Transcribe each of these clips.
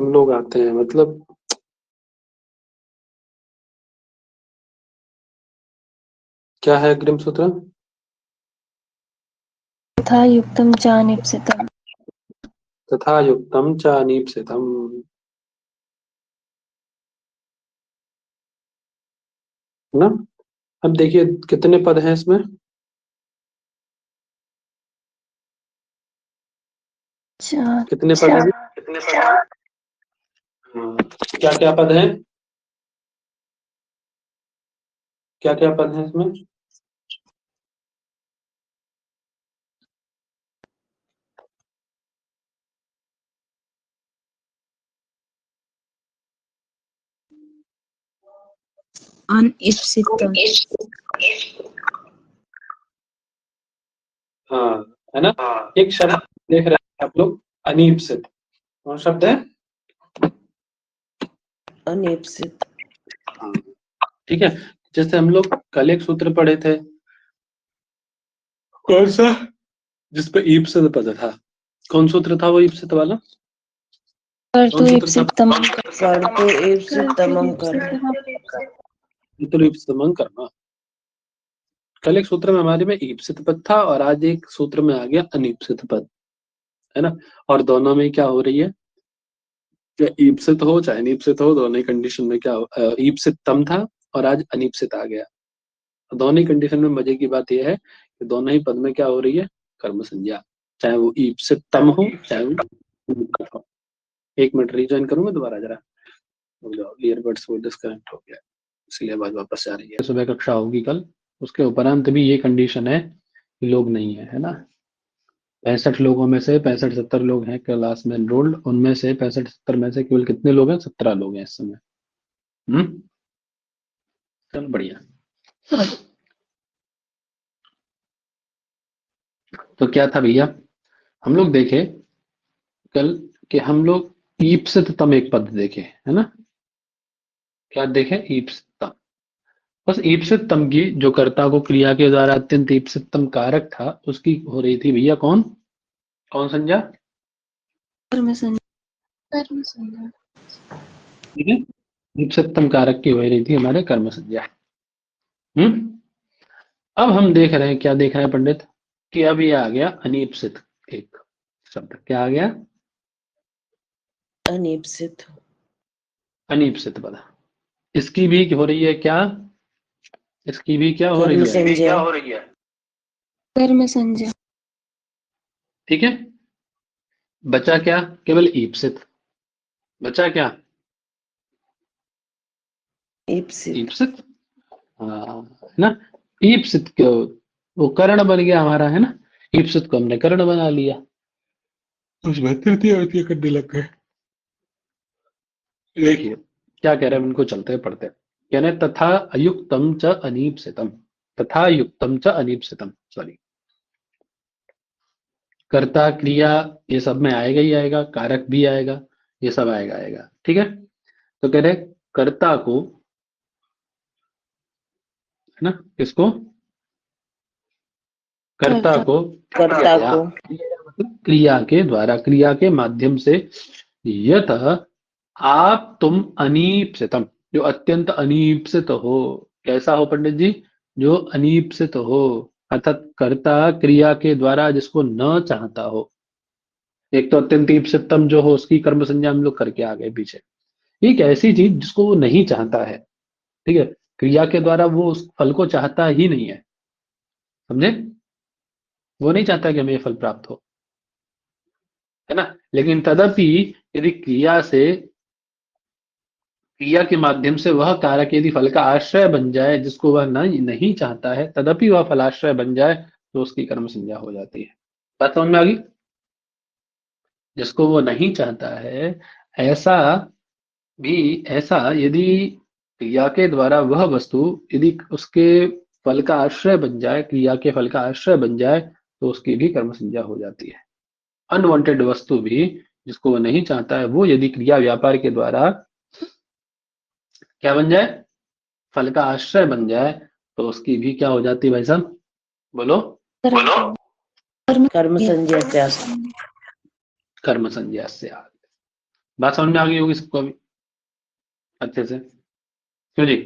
हम लोग आते हैं, मतलब क्या है अग्रिम सूत्र? तथा युक्तम च अनीप्सितम। तथा युक्तम च अनीप्सितम, है ना। अब देखिए कितने पद हैं इसमें। चार। कितने पद हैं? हाँ, क्या क्या पद हैं? क्या क्या पद हैं इसमें? अनीप्सितम। हाँ, है ना। एक शब्द देख रहे हैं आप लोग, अनीप्सित। कौन शब्द है? अनीप्सित। हाँ, ठीक है। जैसे हम लोग कल एक सूत्र पढ़े थे, कौन सा, जिसपे ईप्सित पद था। कौन सूत्र था वो ईप्सित वाला? कर्तु ईप्सितम। कर्तु ईप्सितमं कर्म। ईप्सितमं कर्म। कल एक सूत्र में हमारे में ईप्सित पद था और आज एक सूत्र में आ गया अनीप्सित पद, है ना। और दोनों में क्या हो रही है, चाहे ईप्सित हो चाहे अनीप्सित हो, दोनों ही कंडीशन में क्या हो, ईप्सित तम था और आज अनीप्सित आ गया। दोनों ही कंडीशन में मजे की बात यह है कि दोनों ही पद में क्या हो रही है, कर्म संज्ञा, चाहे वो ईप्सित तम हो चाहे वो अनीप्सित हो। एक मिनट रिज्वाइन करूंगा दोबारा जरा, ईयरबड्स वो डिस्कनेक्ट हो गया, इसलिए आवाज वापस आ रही है। सुबह कक्षा होगी कल, उसके उपरांत भी ये कंडीशन है कि लोग नहीं है ना। 65 लोगों में से 65-70 लोग हैं क्लास में एनरोल्ड, उनमें से 65-70 में से केवल कितने लोग हैं? 17 लोग हैं इस समय। चल बढ़िया। तो क्या था भैया, हम लोग देखे कल कि हम लोग ईप्सिततम एक पद देखे, है ना। क्या देखे? ईप्सिततम। बस ईप्सिततम की जो कर्ता को क्रिया के द्वारा अत्यंत ईप्सिततम कारक था, उसकी हो रही थी भैया कौन कौन संज्ञा? कर्म संज्ञा। ठीक है, ईप्सिततम कारक की हो रही थी हमारे कर्म संज्ञा। अब हम देख रहे हैं, क्या देख रहे हैं पंडित, कि अब ये आ गया अनीप्सित एक शब्द। क्या आ गया? अनीप्सित। अनीप्सित पद। इसकी भी हो रही है क्या? इसकी भी क्या हो कर्म रही है? संज्ञा। कर्म संज्ञा। ठीक है, बचा क्या? केवल ईप्सित। बचा क्या? ईप्सित। ईप्सित। हाँ, है ना। ईप्सित को वो कर्ण बन गया हमारा, है ना। ईप्सित को हमने कर्ण बना लिया, उसमें तृतीय अर्थीय करने लग गए। देखिए क्या कह रहे हैं, उनको चलते पढ़ते हैं। कह रहे हैं, तथा अयुक्तम च अनीप्सितम। तथा युक्तम च अनीप्सितम, सॉरी। कर्ता क्रिया ये सब में आएगा ही आएगा, कारक भी आएगा, ये सब आएगा आएगा, ठीक है। तो कह रहे हैं, कर्ता को, है ना, किसको? कर्ता को कर्ता क्रिया, को मतलब क्रिया के द्वारा, क्रिया के माध्यम से, यत आप तुम अनीप्सितम, जो अत्यंत अनीप्सित हो। कैसा हो पंडित जी? जो अनीप्सित हो, अर्थात कर्ता क्रिया के द्वारा जिसको न चाहता हो। एक तो अत्यंत ईप्सितम जो हो, उसकी कर्म संज्ञा हम लोग करके आ गए पीछे। एक ऐसी चीज जिसको वो नहीं चाहता है, ठीक है, क्रिया के द्वारा वो उस फल को चाहता ही नहीं है, समझे। वो नहीं चाहता कि हमें ये फल प्राप्त हो, है ना। लेकिन तदपि यदि क्रिया के माध्यम से वह कारक यदि फल का आश्रय बन जाए, जिसको वह नहीं चाहता है, तदपि वह फलाश्रय बन जाए, तो उसकी कर्म संज्ञा हो जाती है। बात समझ में आ गई? जिसको वो नहीं चाहता है, ऐसा ऐसा यदि क्रिया के द्वारा वह वस्तु यदि उसके फल का आश्रय बन जाए, क्रिया के फल का आश्रय बन जाए, तो उसकी भी कर्म संज्ञा हो जाती है। अनवांटेड वस्तु भी, जिसको वो नहीं चाहता है, वो यदि क्रिया व्यापार के द्वारा क्या बन जाए, फल का आश्रय बन जाए, तो उसकी भी क्या हो जाती है भाई साहब? बोलो। कर्म संज्ञा से कर्म संज्ञा से बात समझ में आ गई होगी सबको अभी अच्छे से? क्यों जी?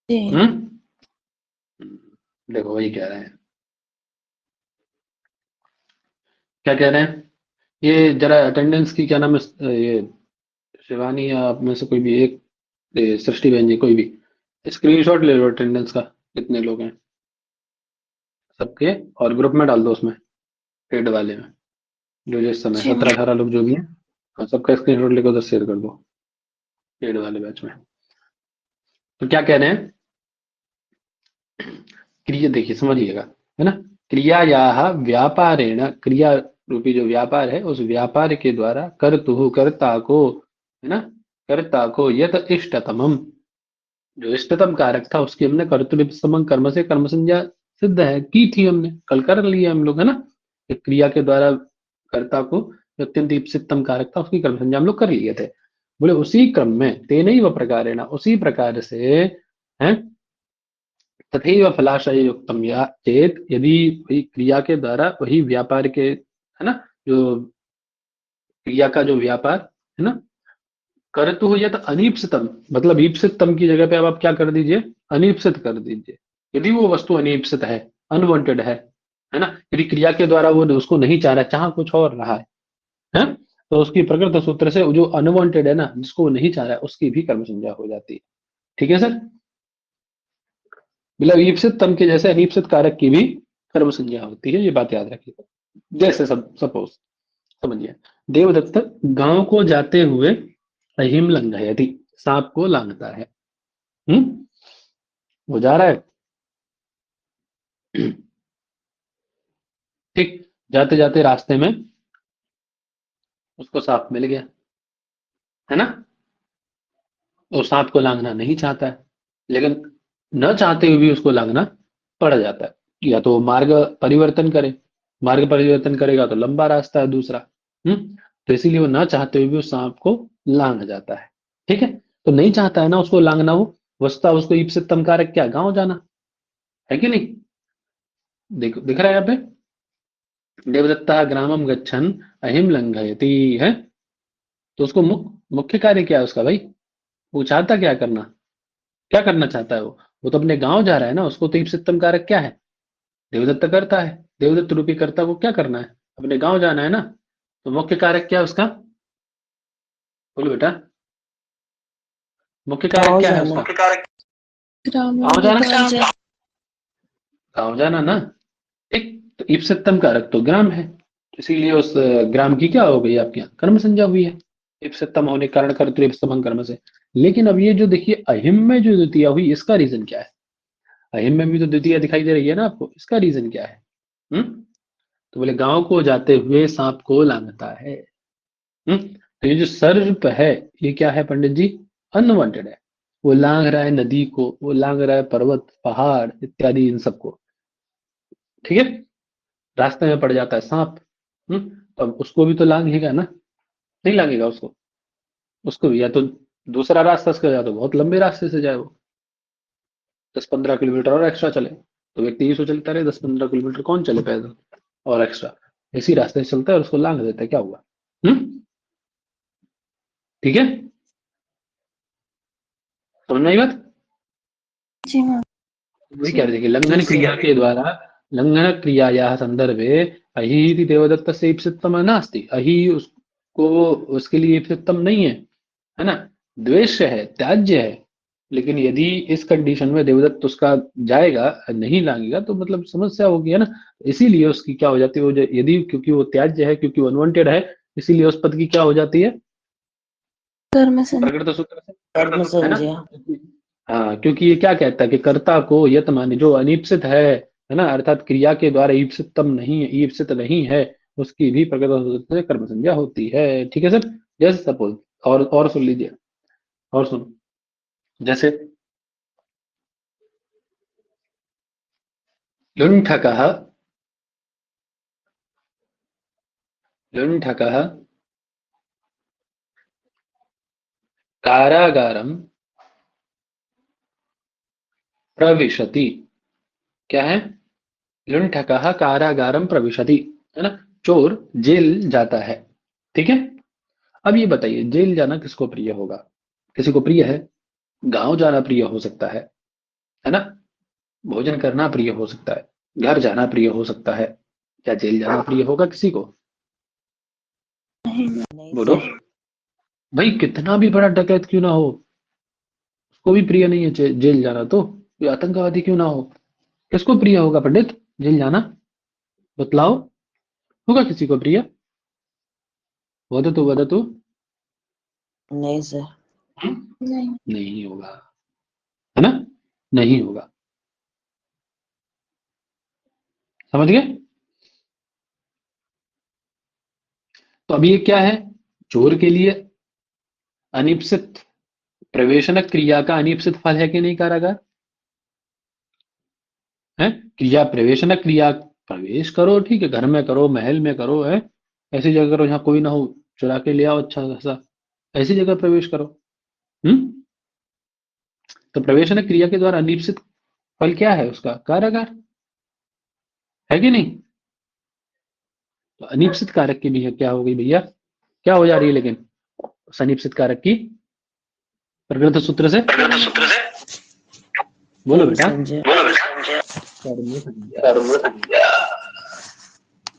जी। देखो वही कह रहे हैं, क्या कह रहे हैं, ये जरा अटेंडेंस की क्या नाम है, ये शिवानी या आप में से कोई भी एक, सृष्टि बहन जी, कोई भी स्क्रीनशॉट ले लो अटेंडेंस का, कितने लोग हैं सबके, और ग्रुप में डाल दो उसमें, पेड वाले में, जो जिस समय जी 17-18 लोग जो भी हैं, हाँ, सबका स्क्रीनशॉट लेकर उधर शेयर कर दो पेड वाले बैच में। तो क्या कह रहे हैं, क्रिया देखिए समझिएगा, है ना, क्रिया या व्यापारेण, क्रिया रूपी जो व्यापार है उस व्यापार के द्वारा कर्तु कर्ता को, है ना, कर्ता को यत इष्टतमम, जो इष्टतम कारक था उसकी हमने कर्तृत्व कर्म से कर्म संज्ञा सिद्ध है, की थी हमने, कल कर लिया हम लोग, है ना, एक क्रिया के द्वारा कर्ता को जो अत्यंत ईप्सितम कारक था उसकी कर्म संज्ञा हम लोग कर लिए थे। बोले उसी क्रम में तेन व प्रकार उसी प्रकार से है, तथैव फलाशय युक्तम, या चेत यदि वही क्रिया के द्वारा वही व्यापार के, है ना, जो क्रिया का जो व्यापार है ना, कर्तु हो या तो अनीप्सितम, मतलब ईप्सितम की जगह पे अब आप क्या कर दीजिए, अनीप्सित कर दीजिए। यदि वो वस्तु अनीप्सित है, अनवांटेड है ना, यदि क्रिया के द्वारा वो उसको नहीं चाह रहा, चाह कुछ और रहा है, तो उसकी प्रकृत सूत्र से जो अनवांटेड है ना, जिसको वो नहीं चाह रहा है, उसकी भी कर्म संज्ञा हो जाती है। ठीक है सर, मतलब ईप्सित तम के जैसे अनीप्सित कारक की भी कर्म संज्ञा होती है, ये बात याद रखिएगा। जैसे सब सपोज समझिए, देवदत्त गांव को जाते हुए अहिम लंघयति, सांप को लांघता है। वो जा रहा है, ठीक, जाते जाते रास्ते में उसको सांप मिल गया, है ना, वो सांप को लांघना नहीं चाहता है, लेकिन न चाहते हुए भी उसको लांघना पड़ जाता है, या तो मार्ग परिवर्तन करे, मार्ग परिवर्तन करेगा तो लंबा रास्ता है दूसरा, तो इसीलिए वो न चाहते हुए भी उस सांप को लांघ जाता है। ठीक है, तो नहीं चाहता है ना उसको लांघना, वो वस्ता उसको ईप्सितम कारक क्या, गांव जाना है कि नहीं, देखो दिख रहा है यहाँ पे, देवदत्ता ग्रामम गच्छन अहिम लंघयति है, तो उसको मुख्य कार्य क्या है उसका भाई, वो चाहता क्या करना, क्या करना चाहता है वो तो अपने गांव जा रहा है ना, उसको तो ईप्सितम कारक क्या है, देवदत्त करता है, देवदत्त रूपी कर्ता को क्या करना है, अपने गांव जाना है ना, तो मुख्य कारक क्या है उसका, बोलो बेटा, मुख्य कारक गाँव क्या है जाना। उसका, ग्राम गांव जाना, गाँव गांव जाना ना, एक तो ईप्सितम कारक तो ग्राम है, इसीलिए उस ग्राम की क्या हो गई आपके यहाँ कर्म संज्ञा हुई है, ईप्सितम होने के कारण कर्तृ कर्म से। लेकिन अब ये जो देखिए अहिम में जो द्वितीय हुई, इसका रीजन क्या है, अहिम में भी तो द्वितीय दिखाई दे रही है ना आपको, इसका रीजन क्या है, तो बोले गांव को जाते हुए सांप को लांघता है। तो ये जो सर्प है, ये क्या है पंडित जी, अनवांटेड है, वो लांघ रहा है नदी को, वो लांघ रहा है पर्वत पहाड़ इत्यादि इन सबको, ठीक है, रास्ते में पड़ जाता है सांप, तो अब उसको भी तो लांघेगा ना, नहीं लांघेगा उसको, उसको भी या तो दूसरा रास्ता उसका, या तो बहुत लंबे रास्ते से जाए वो, 10-15 किलोमीटर और एक्स्ट्रा चले, तो व्यक्ति ये सोच चलता रहे 10-15 किलोमीटर कौन चले पैदल और एक्स्ट्रा, इसी रास्ते से चलता है और उसको लांघ देता है, क्या हुआ, ठीक है, समझ में आई बात, जी हाँ वही कह रहे थे कि लंघन क्रिया के द्वारा, लंघन क्रियायाः संदर्भे अहि इति देवदत्तस्य ईप्सितम नास्ति, अहि उसको उसके लिए ईप्सितम नहीं है ना, द्वेष्य है, त्याज्य है, लेकिन यदि इस कंडीशन में देवदत्त उसका जाएगा, नहीं लांघेगा, तो मतलब समस्या होगी, है ना, इसीलिए उसकी क्या हो जाती है, यदि क्योंकि वो त्याज्य है, क्योंकि वो अनवांटेड है, इसीलिए उस पद की क्या हो जाती है, कर्म संज्ञा प्रकृत सूत्र से, कर्म है ना, संज्ञा। हाँ, क्योंकि ये क्या कहता है कि कर्ता को यत माने, जो अनीप्सित है ना, अर्थात क्रिया के द्वारा ईप्सितम नहीं है, ईप्सित नहीं है, उसकी भी प्रकृत सूत्र से कर्म संज्ञा होती है। ठीक है सर, जैसे सपोज, और सुन लीजिए, और सुन, जैसे लुण्ठकः, लुण्ठकः कारागारं प्रविशति, क्या है, लुण्ठकः कारागारं प्रविशति, है ना, चोर जेल जाता है, ठीक है, अब ये बताइए, जेल जाना किसको प्रिय होगा? किसी को प्रिय है? गांव जाना प्रिय हो सकता है ना? भोजन करना प्रिय हो सकता है, घर जाना प्रिय हो सकता है, क्या जेल जाना प्रिय होगा किसी को? नहीं बोलो सर। भाई, कितना भी बड़ा डकैत क्यों ना हो, उसको भी प्रिय नहीं है जेल जाना। तो ये आतंकवादी क्यों ना हो, किसको प्रिय होगा पंडित जेल जाना? बतलाओ, होगा किसी को प्रिय? वदतु वदतु। नहीं सर। नहीं। नहीं होगा, है ना? नहीं होगा। समझ गए? तो अभी ये क्या है? चोर के लिए अनिप्सित प्रवेशनक क्रिया का अनिप्सित फल है कि नहीं कारागार? है क्रिया, प्रवेशनक क्रिया। प्रवेश करो, ठीक है, घर में करो, महल में करो, है ऐसी जगह करो जहां कोई ना हो, चुरा के ले आओ अच्छा खासा, ऐसी जगह प्रवेश करो। हम्म तो प्रवेशनक क्रिया के द्वारा अनिप्सित फल क्या है उसका? कारागार, है कि नहीं? तो अनिप्सित कारक की भी है, क्या हो गई भैया, क्या हो जा रही है लेकिन उस अनिप्सित कारक की? प्रकृत सूत्र से बोलो कर्म बेटा। संज्ञा। कर्म संज्ञा।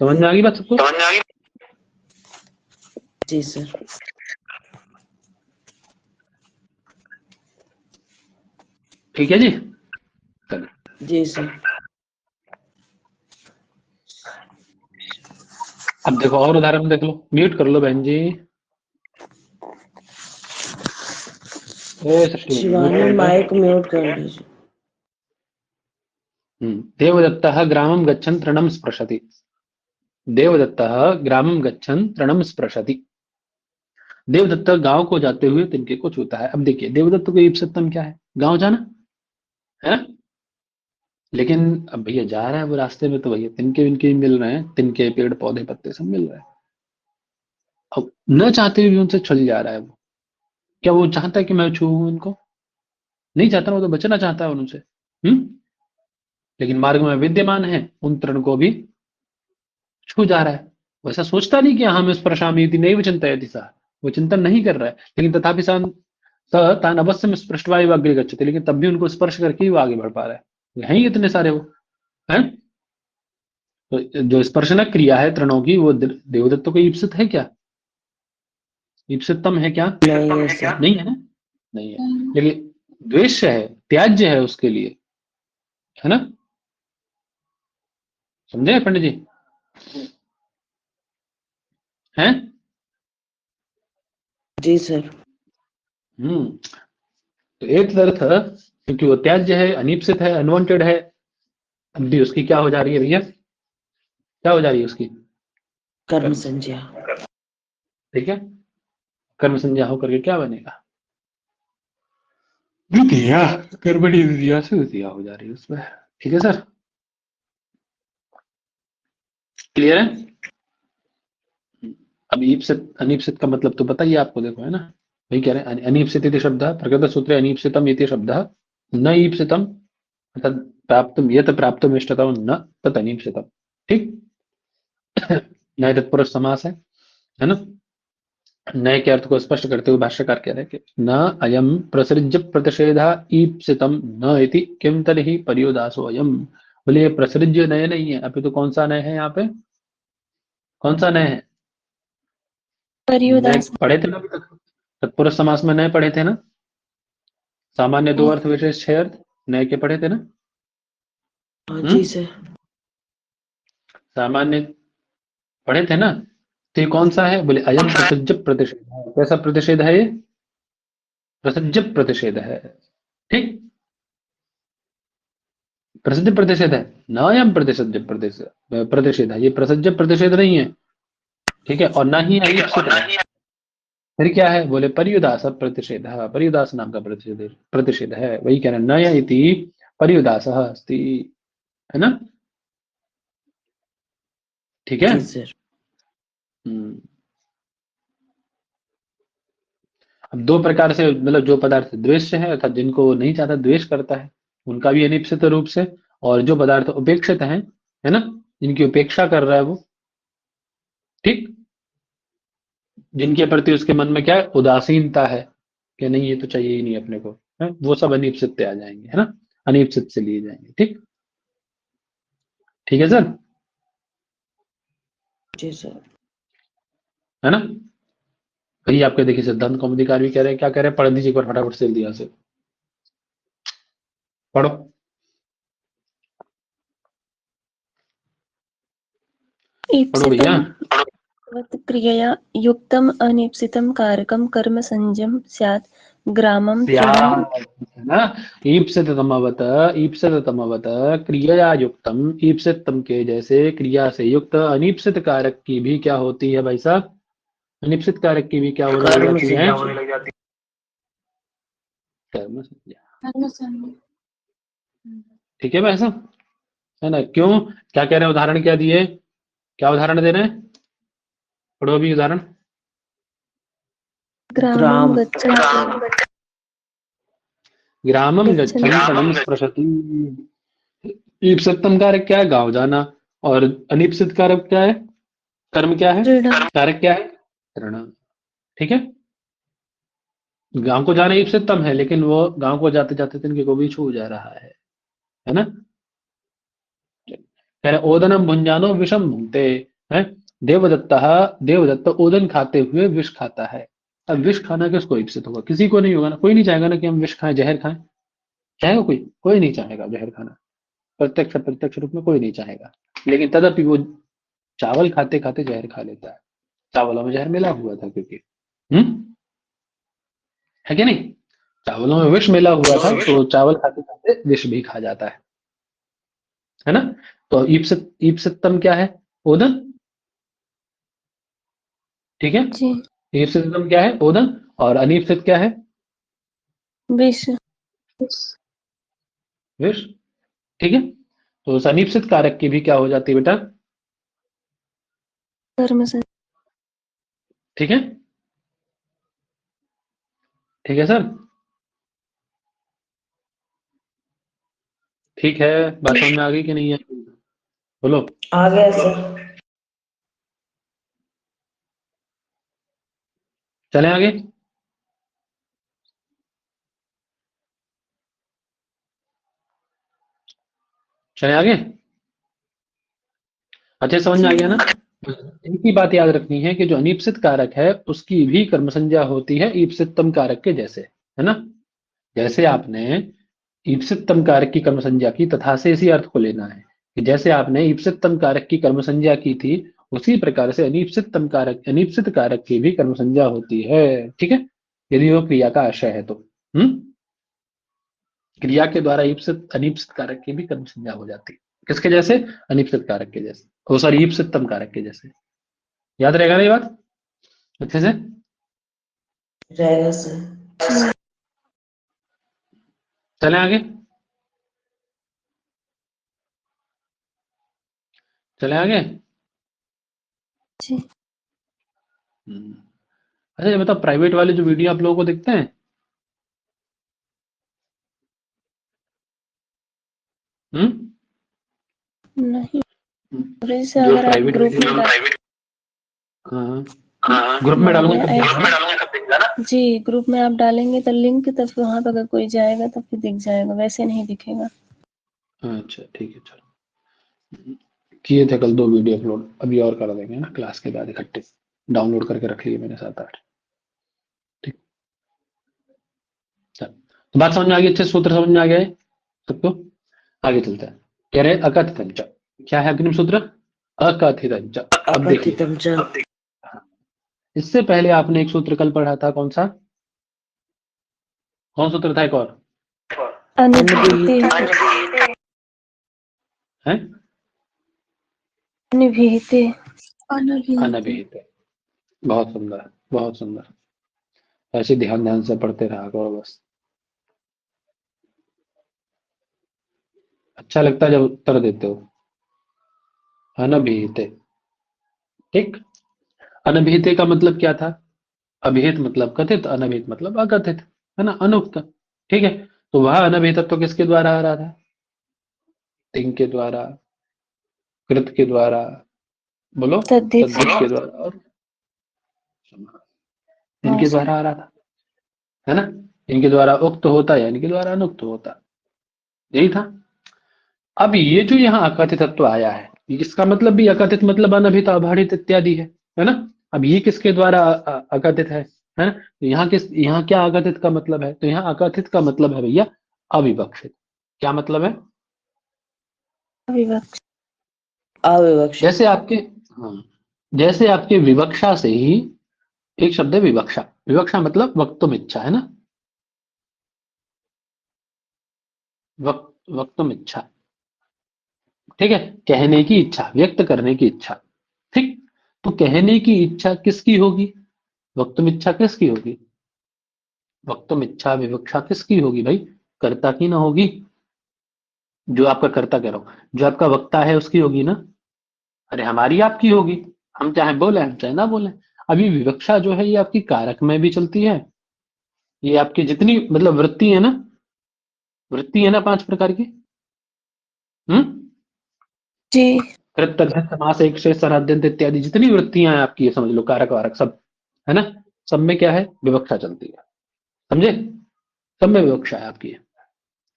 समझ में आ गई बात सबको? जी सर। ठीक है जी, चलो जी सर। अब देखो और उदाहरण देख लो। म्यूट कर लो बहन जी। ए सच्ची म्यूट शिवानी कर दो। माइक म्यूट कर दीजिए। देवदत्तः ग्रामं गच्छन् तृणं स्पृशति। देवदत्तः ग्रामं गच्छन् तृणं स्पृशति। देवदत्त गांव को जाते हुए तिनके को छूता है। अब देखिए, देवदत्त को ईप्सितम क्या है? गांव जाना, है ना? लेकिन अब भैया जा रहा है वो रास्ते में, तो भैया तिनके विनके भी मिल रहे हैं, तिनके पेड़ पौधे पत्ते सब मिल रहे हैं। अब न चाहते हुए भी उनसे छल जा रहा है वो। क्या वो चाहता है कि मैं छूऊं उनको? नहीं चाहता, वो तो बचना चाहता है उनसे। लेकिन मार्ग में विद्यमान है, उन तृण को भी छू जा रहा है। वैसा सोचता नहीं कि हम स्पर्शामी इति नैव चिन्तयति सः, वो चिंतन नहीं कर रहा है, लेकिन तथापि स तान अवश्यम स्पृष्ट्वा एव अग्रे गच्छति, लेकिन तब भी उनको स्पर्श करके ही वो आगे बढ़ पा रहा है। हैं ही इतने सारे वो, हैं? तो जो स्पर्शनक क्रिया है तृणों की, वो देवदत्त को ईप्सित है क्या? ईप्सितम है क्या? नहीं है सर। नहीं है ना? नहीं है, लेकिन द्वेष्य है, त्याज्य है उसके लिए, है ना? समझे पंडित जी? हैं? जी सर। तो एक अर्थ, क्योंकि वो त्याज्य है, अनिप्सित है, अनवांटेड है, अब भी उसकी क्या हो जा रही है भैया? क्या हो जा रही है उसकी? कर्म संज्ञा। ठीक है, कर्म संज्ञा होकर के क्या बनेगा? द्वितीया, कर्मणि द्वितीया से द्वितीया हो जा रही है उसमें। ठीक है सर, क्लियर है? अब ईप्सित अनिप्सित का मतलब तो पता ही है आपको, देखो, है ना? वही कह रहे हैं, अनिप्सित इति शब्दः प्रकृत सूत्रे अनिप्सितम इति शब्दः न ईप्सितम अर्थात प्राप्तम यत प्राप्तम इष्टतम न तत् अनिप्सितम। ठीक, न्याय तत्पुरुष समास है ना? नए के अर्थ को स्पष्ट करते हुए भाष्यकार कह रहे हैं कि न अयम प्रसृज्य प्रतिषेधा ईप्सितम न इति किम तर्हि पर्योदासो अयम। बोले ये प्रसृज्य नय नहीं है, अभी तो कौन सा नय है यहाँ पे? कौन सा नय है? नय पर्युदास। पढ़े थे ना अभी तक? तत्पुरुष समास में नय पढ़े थे ना? सामान्य दो अर्थ विशेष 6 अर्थ नय के पढ़े थे ना? हाँ जी सर। सामान्य पढ़े थे ना? तो ये कौन सा है? बोले अयम प्रसृज्य प्रतिषेध है। कैसा प्रतिषेध है ये? प्रसृज्य प्रतिषेध है। ठीक, प्रसिद्ध प्रतिषेध है, नयम प्रतिषेध है, ये प्रसिद्ध प्रतिषेध नहीं है। ठीक है, और ना ही अईप्सित है। फिर क्या है? बोले पर्युदास प्रतिषेध, पर्युदास नाम का प्रतिषेध है। वही कह रहे हैं, नय इति पर्युदास अस्ति, है ना? ठीक है। जी सर। अब दो प्रकार से, मतलब जो पदार्थ द्वेष्य है अर्थात जिनको वो नहीं चाहता, द्वेष करता है, उनका भी अनिप्सित रूप से, और जो पदार्थ उपेक्षित है ना, जिनकी उपेक्षा कर रहा है वो, ठीक, जिनके प्रति उसके मन में क्या है, उदासीनता है कि नहीं ये तो चाहिए ही नहीं अपने को, है वो सब अनीपसित पे आ जाएंगे, है ना, अनीपसित से लिए जाएंगे। ठीक, ठीक है सर, जी सर। है ना। भैया आपके देखिए सिद्धांत कौमुदीकार भी कह रहे हैं, क्या कह रहे हैं, पढ़ दीजिए एक बार फटाफट से जल्दी यहाँ से पढ़ो। पढ़ो भैया। ईप्सितं क्रियया युक्तम् अनीप्सितं कारकं कर्म संज्ञं स्यात् ग्रामं तृणं है ना, ईप्सितमवत क्रिया युक्तम, ईप्सितम के जैसे क्रिया से युक्त अनीप्सित कारक की भी क्या होती है भाई साहब, अनिश्चित कारक की भी क्या होने लग कर्म जाती है, संज्ञा। कर्म संज्ञा। ठीक है भाई साहब, है ना। क्यों, क्या कह रहे हैं, उदाहरण क्या दिए, क्या उदाहरण दे रहे हैं, पढ़ो अभी उदाहरण। ग्रामं गच्छन् ग्रामम गच्छन् तनं स्पृशति। ईप्सितम कारक क्या है, गांव जाना, और अनिप्सित कारक क्या है, कर्म क्या है, तृणं कारक क्या है, ऋण। ठीक है, गांव को जाना ईप्सितम है, लेकिन वो गांव को जाते जाते तिनके को भी छू जा रहा है ना। कह रहे ओदनम भुंजानो विषम भुंगते, है, देवदत्त ओदन खाते हुए विष खाता है। अब विष खाना किसको ईप्सित होगा, किसी को नहीं होगा ना, कोई नहीं चाहेगा ना कि हम विष खाएं, जहर खाएं, चाहेगा कोई, कोई नहीं चाहेगा जहर खाना, प्रत्यक्ष प्रत्यक्ष रूप में कोई नहीं चाहेगा, लेकिन तदपि वो चावल खाते खाते जहर खा लेता है, चावलों में जहर मिला हुआ था क्योंकि, है कि नहीं, चावलों में विष मिला हुआ था, तो चावल खाते खाते विष भी खा जाता है ना। तो ईप्सितम क्या है, ओदन, ठीक है, जी ईप्सितम क्या है, ओदन, और अनीप्सित क्या है, विष विष। ठीक है, तो उस अनीप्सित कारक की भी क्या हो जाती है बेटा, कर्म संज्ञा ठीक है, ठीक है सर, ठीक है, बात समझ में आ गई कि नहीं है, बोलो। आ गया सर। चलें आगे, चलें आगे, अच्छे समझ में आ गया ना। एक ही बात याद रखनी है कि जो अनीप्सित कारक है उसकी भी कर्म संज्ञा होती है ईप्सितम कारक के जैसे, है ना। जैसे आपने ईप्सितम कारक की कर्म संज्ञा की, तथा से इसी अर्थ को लेना है कि जैसे आपने ईप्सितम कारक की कर्म संज्ञा की थी, उसी प्रकार से अनीप्सित कारक की भी कर्म संज्ञा होती है। ठीक है, यदि वो क्रिया का आशय है तो, क्रिया के द्वारा ईप्सित अनीप्सित कारक की भी कर्म संज्ञा हो जाती है, किसके जैसे, अनीप्सित कारक के जैसे, ओ सॉरी ईप्सितम कारक के जैसे। याद रहेगा ना ये बात अच्छे से, रहेगा सर। चलें आगे, चलें आगे। जी अच्छा ये बताओ, प्राइवेट वाले जो वीडियो आप लोगों को दिखते हैं, नहीं, जैसे जो अगर आप प्राइवेट ग्रुप वीडियो, में ग्रुप में डालूंगा तब जी ग्रुप में आप डालेंगे तो लिंक, तब फिर वहां पर अगर कोई जाएगा तो फिर दिख जाएगा, वैसे नहीं दिखेगा। अच्छा ठीक है, चलो, किए थे कल 2 वीडियो अपलोड, अभी और कर देंगे ना क्लास के बाद इकट्ठे, डाउनलोड करके रख लिए मैंने 7-8। ठीक, चल, तो बात समझ में आ गई, अच्छे सूत्र समझ में आ गया है सबको, आगे चलते हैं। कह रहे अकथित, क्या है अग्निम सूत्र, अकथित। अब देखिए, अपतितम च। इससे पहले आपने एक सूत्र कल पढ़ा था, कौन सा, कौन सूत्र था एक और, अनिभिहिते है, अनिभिहिते अनभिहित। बहुत सुंदर, बहुत सुंदर, ऐसे ध्यान ध्यान से पढ़ते रहा करो बस, अच्छा लगता है जब उत्तर देते हो। अनभिहित, ठीक, अनभिहित का मतलब क्या था, अभिहित मतलब कथित, अनभिहित मतलब अकथित, है ना, अनुक्त। ठीक है, तो वह अनभिहितत्व किसके द्वारा आ रहा था, तिंग के द्वारा, कृत के द्वारा, बोलो, तद्धित तद्धित के द्वारा, और हाँ इनके सर। द्वारा आ रहा था, है ना। इनके द्वारा उक्त होता या इनके द्वारा अनुक्त होता, यही था। अब ये जो यहाँ अकथितत्व आया है, इसका मतलब भी अकथित मतलब अनभित अबाधित इत्यादि है ना। अब ये किसके द्वारा अकथित है ना। तो यहाँ क्या अकथित का मतलब है, तो यहाँ अकथित का मतलब है भैया अविवक्षित। क्या मतलब है? अविवक्षित। अविवक्षित। जैसे आपके, हाँ, जैसे आपके विवक्षा से ही एक शब्द है विवक्षा। विवक्षा मतलब वक्तुम इच्छा, है ना। वक्तुम इच्छा, ठीक है, कहने की इच्छा, व्यक्त करने की इच्छा, ठीक। तो कहने की इच्छा किसकी होगी? वक्तुम इच्छा किसकी होगी? वक्तुम इच्छा विवक्षा किसकी होगी भाई? कर्ता की ना होगी। जो आपका कर्ता कह रहा हूं, जो आपका वक्ता है उसकी होगी ना। अरे हमारी आपकी होगी, हम चाहे बोले हम चाहे ना बोले। अभी विवक्षा जो है ये आपकी कारक में भी चलती है। ये आपकी जितनी मतलब वृत्ति है ना, वृत्ति है ना 5 प्रकार की। हम्म। जी। कृतघ्न समास एक से सराद्यंत इत्यादि जितनी वृत्तियां हैं आपकी, ये समझ लो कारक वारक सब, है ना। सब में क्या है? विवक्षा चलती है, समझे। सब में विवक्षा है आपकी।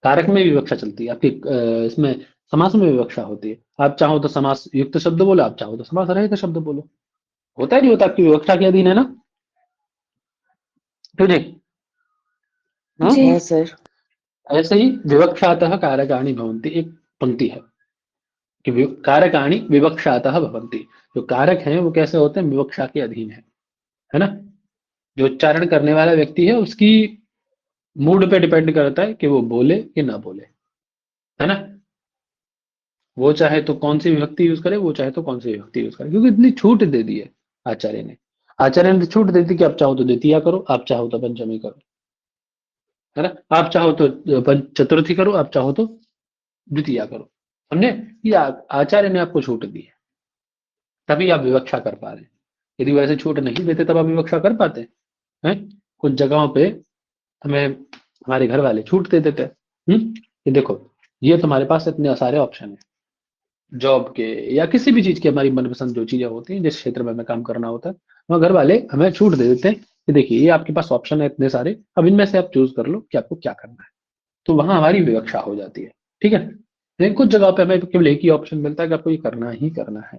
कारक में विवक्षा चलती है आपकी, इसमें समास में विवक्षा होती है। आप चाहो तो समास युक्त शब्द बोलो, आप चाहो तो समास रहित शब्द बोलो, होता है नहीं होता, आपकी विवक्षा के अधीन है ना। तो देख, जी। हाँ सर। ऐसे ही विवक्षातः कारकाणि भवन्ति, एक पंक्ति है कि कारकाणि विवक्षातः भवन्ति। जो कारक हैं वो कैसे होते हैं? विवक्षा के अधीन है ना। जो उच्चारण करने वाला व्यक्ति है उसकी मूड पे डिपेंड करता है कि वो बोले कि ना बोले, है ना। वो चाहे तो कौन सी विभक्ति यूज करे, वो चाहे तो कौन सी विभक्ति यूज करे, क्योंकि इतनी छूट दे दी है आचार्य ने। आचार्य ने छूट दे दी कि आप चाहो तो द्वितीया करो, आप चाहो तो पंचमी करो, है ना। आप चाहो तो चतुर्थी करो, आप चाहो तो द्वितीया करो, समझे। ये आचार्य ने आपको छूट दी है, तभी आप विवक्षा कर पा रहे हैं। यदि वैसे छूट नहीं देते तब आप विवक्षा कर पाते हैं। कुछ जगहों पे हमें हमारे घर वाले छूट दे देते हैं। ये देखो, ये तुम्हारे पास इतने सारे ऑप्शन है, जॉब के या किसी भी चीज की, हमारी मनपसंद जो चीजें होती हैं, जिस क्षेत्र में हमें काम करना होता है, वहाँ घर वाले हमें छूट दे देते हैं कि देखिए ये आपके पास ऑप्शन है इतने सारे, अब इनमें से आप चूज कर लो कि आपको क्या करना है। तो वहां हमारी विवक्षा हो जाती है, ठीक है। लेकिन कुछ जगह पे हमें केवल एक ही ऑप्शन मिलता है कि आपको ये करना ही करना है।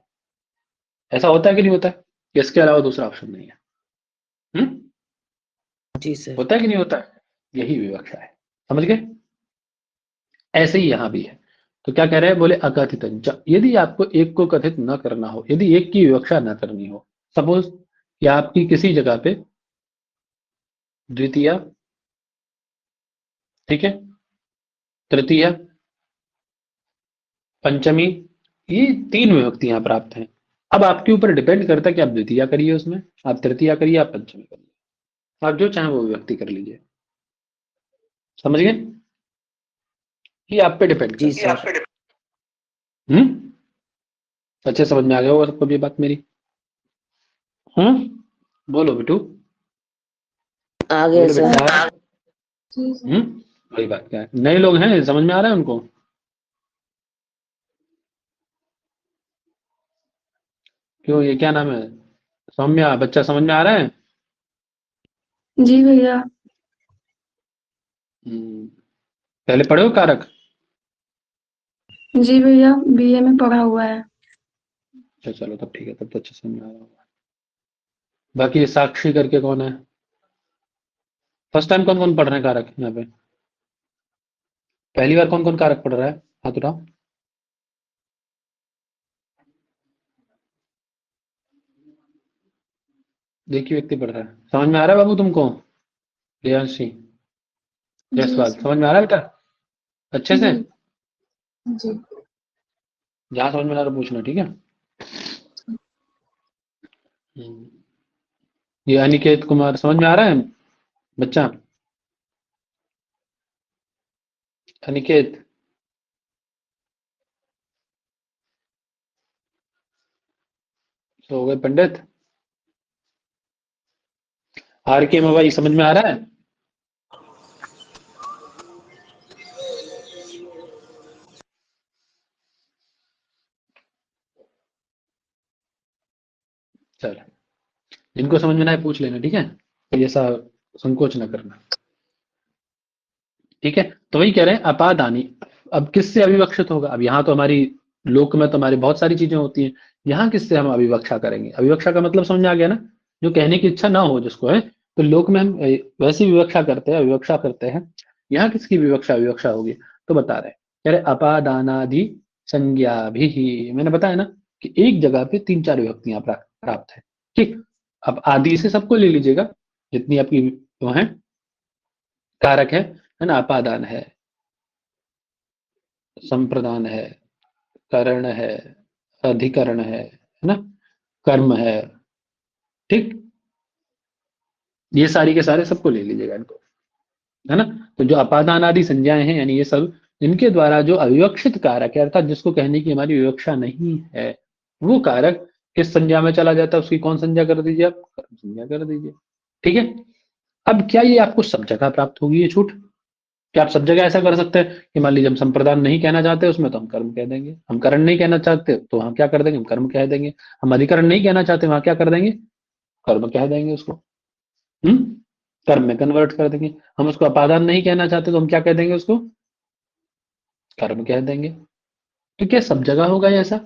ऐसा होता है कि नहीं होता है? कि इसके अलावा दूसरा ऑप्शन नहीं है। हम्म। जी सर। होता है कि नहीं होता है? यही विवक्षा है, समझ गए। ऐसे ही यहां भी है। तो क्या कह रहे हैं? बोले अकथित, यदि आपको एक को कथित न करना हो, यदि एक की विवक्षा न करनी हो, सपोज कि आपकी किसी जगह पे द्वितीय, ठीक है, तृतीय, पंचमी, ये 3 विभक्तियां प्राप्त हैं। अब आपके ऊपर डिपेंड करता है कि आप द्वितीय करिए, उसमें आप तृतीय करिए, आप पंचमी करिए, आप जो चाहें वो विभक्ति कर लीजिए, समझ गए। ये आप पे डिपेंड जी करता सर। है। हम्म। अच्छे समझ में आ गया होगा सबको ये बात मेरी। बोलो बेटू, आ गया बोलो सर। बेटा। जी सर। वही बात, क्या है, नए लोग हैं, समझ में आ रहा है उनको? क्यों, ये क्या नाम है, सौम्या, बच्चा समझ में आ रहा है? जी भैया। हम्म, पहले पढ़े हो कारक? जी भैया, बीए में पढ़ा हुआ है। अच्छा चलो तब ठीक है, तब तो अच्छे समझ में आ रहा होगा। बाकी ये साक्षी करके कौन है? फर्स्ट टाइम कौन कौन पढ़ रहे हैं कारक यहाँ पे? पहली बार कौन कौन कारक पढ़ रहा है? हाथ उठाओ। देखिए व्यक्ति पढ़ रहा है, समझ में आ रहा है बाबू तुमको? प्रियांशी, जी जयसवाल, सर। समझ में आ रहा है बेटा अच्छे से? जी। जी। जहां समझ में आ रहा है पूछना, ठीक है। हम्म, ये अनिकेत कुमार समझ में आ रहा है बच्चा? अनिकेत, तो हो गए पंडित। आर के मोबाइल समझ में आ रहा है? चल, जिनको समझ में ना आए पूछ लेना, ठीक है, कोई ऐसा संकोच ना करना, ठीक है। तो वही कह रहे हैं अपादानी, अब किससे अविवक्षित होगा? अब यहाँ तो हमारी लोक में तो हमारी बहुत सारी चीजें होती हैं, यहाँ किससे हम अविवक्षा करेंगे? अविवक्षा का मतलब समझ में आ गया ना, जो कहने की इच्छा ना हो जिसको है, तो लोक में हम वैसी विवक्षा करते हैं, अविवक्षा करते हैं, यहाँ किसकी विवक्षा अविवक्षा होगी? तो बता रहे हैं, कह रहे अपादानादि संज्ञा भी, मैंने बताया ना कि एक जगह पे 3-4 विभक्तियां प्राप्त है, ठीक। अब आदि से सबको ले लीजिएगा, जितनी आपकी वो है कारक है ना, अपादान है, संप्रदान है, करण है, अधिकरण है ना, कर्म है, ठीक, ये सारी के सारे सबको ले लीजिएगा इनको, है ना। तो जो अपादान आदि संज्ञाएं हैं, यानी ये सब इनके द्वारा जो अविवक्षित कारक है, अर्थात जिसको कहने की हमारी विवक्षा नहीं है, वो कारक किस संज्ञा में चला जाता है? उसकी कौन संज्ञा कर दीजिए आप? कर्म संज्ञा कर दीजिए, ठीक है। अब क्या ये आपको सब जगह प्राप्त होगी ये छूट? क्या आप सब जगह ऐसा कर सकते हैं कि मान लीजिए हम संप्रदान नहीं कहना चाहते उसमें तो हम कर्म कह देंगे, हम करण नहीं कहना चाहते तो हम क्या कर देंगे? हम कर्म कह देंगे, हम अधिकरण नहीं कहना चाहते वहां क्या कर देंगे? कर्म कह देंगे उसको, कर्म में कन्वर्ट कर देंगे। हम उसको अपादान नहीं कहना चाहते तो हम क्या कह देंगे? उसको कर्म कह देंगे। तो क्या सब जगह होगा ये ऐसा?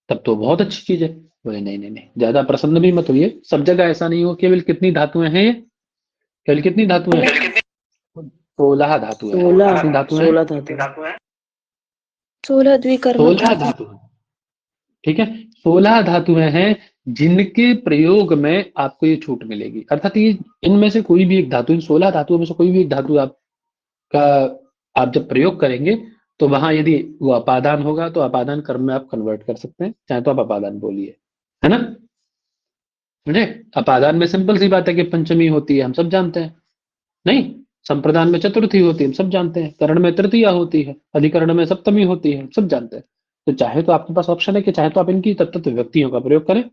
तब तो बहुत अच्छी चीज है। बोले नहीं नहीं नहीं, ज्यादा प्रसन्न भी मत होइए, सब जगह ऐसा नहीं हो। केवल कितनी धातुएं हैं ये? केवल कितनी धातुएं हैं? 16 धातुएं हैं। 16 कितनी धातुएं हैं? 16 धातु। 16 द्विकर्म 16 धातुएं, ठीक है। 16 धातुएं हैं जिनके प्रयोग में आपको ये छूट मिलेगी, अर्थात ये इनमें से कोई भी एक धातु, इन 16 धातुओं में से कोई भी एक धातु आपका आप जब प्रयोग करेंगे तो वहां यदि वो अपादान होगा तो अपादान कर्म में आप कन्वर्ट कर सकते हैं, चाहे तो आप अपादान बोलिए, है ना। समझे? अपादान में सिंपल सी बात है कि पंचमी होती है, हम सब जानते हैं। नहीं, संप्रदान में चतुर्थी होती है, हम सब जानते हैं। करण में तृतीया होती है, अधिकरण में सप्तमी होती है, हम सब जानते हैं। तो चाहे तो आपके पास ऑप्शन है कि चाहे तो आप इनकी तत्त विभक्तियों का प्रयोग करें,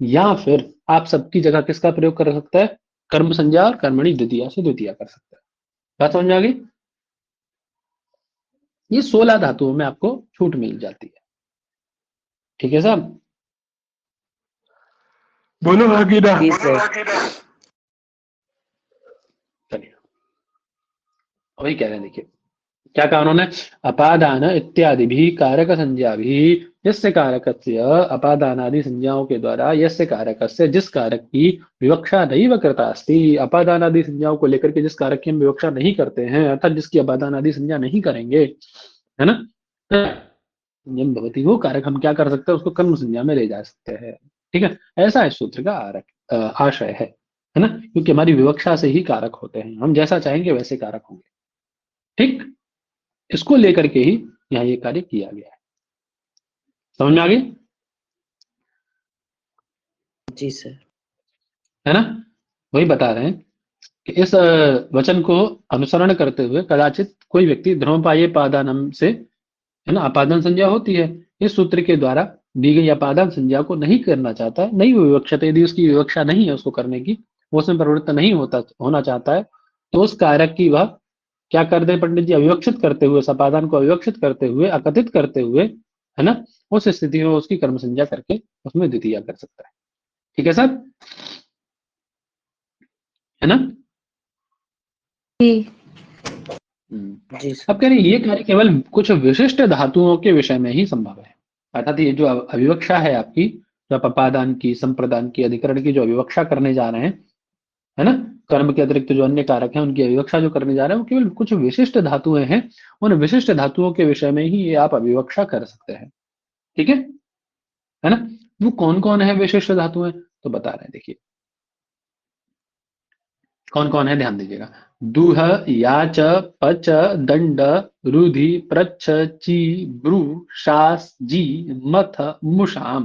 या फिर आप सबकी जगह किसका प्रयोग कर सकते हैं? कर्म संज्ञा और कर्मणि द्वितीया से द्वितीया कर सकते हैं। बात समझ में आ गई? ये 16 धातुओं में आपको छूट मिल जाती है, ठीक है साहब? बोलो भागीना। जी सर। चलिए, वही कह रहे हैं, देखिए क्या कहा उन्होंने? अपादान इत्यादि भी कारक संज्ञा भी यस्य कारकस्य, अपादानादि संज्ञाओं के द्वारा यस्य कारकस्य, जिस कारक की विवक्षा नहीं कृता अस्ति, अपादानादि संज्ञाओं को लेकर के जिस कारक की हम विवक्षा नहीं करते हैं, अर्थात जिसकी अपादानादि संज्ञा नहीं करेंगे, है ना, जब भवती वो कारक हम क्या कर सकते हैं? उसको कर्म संज्ञा में ले जा सकते हैं, ठीक है। ऐसा इस सूत्र का आशय है ना, क्योंकि हमारी विवक्षा से ही कारक होते हैं, हम जैसा चाहेंगे वैसे कारक होंगे, ठीक। इसको लेकर के ही यहाँ ये कार्य किया गया है। समझ में आ गई? जी सर। है ना, वही बता रहे हैं कि इस वचन को अनुसरण करते हुए कदाचित कोई व्यक्ति ध्रुवपाये पादानम से, है ना, अपादान संज्ञा होती है, इस सूत्र के द्वारा दी गई अपादान संज्ञा को नहीं करना चाहता है, नहीं विवक्षित, यदि उसकी विवक्षा नहीं है उसको करने की, वो उसमें प्रवृत्त नहीं होना चाहता है, तो उस कारक की वह क्या कर दे पंडित जी? अविवक्षित करते हुए, उस अपादान को अविवक्षित करते हुए, अकथित करते हुए, है ना, उस स्थिति में उसकी कर्म संज्ञा करके उसमें द्वितीया कर सकता है, ठीक है सर? है ना? जी। जी सर। अब कह रहे हैं ये कार्य केवल कुछ विशिष्ट धातुओं के विषय में ही संभव है, अर्थात ये जो अविवक्षा है आपकी, जो आप अपादान की, संप्रदान की, अधिकरण की जो अविवक्षा करने जा रहे हैं, है ना, कर्म के अतिरिक्त जो अन्य कारक हैं उनकी अविवक्षा जो करने जा रहे हैं, वो केवल कुछ विशिष्ट धातुएं हैं, उन विशिष्ट धातुओं के विषय में ही ये आप अविवक्षा कर सकते हैं, ठीक है ना। वो कौन कौन है विशिष्ट धातुएं? तो बता रहे हैं, देखिए कौन कौन है, ध्यान दीजिएगा। दुह, याच, पच, दंड, रुधि, प्रच्छ, ची, ब्रू, शास, जी, मथ, मुषाम,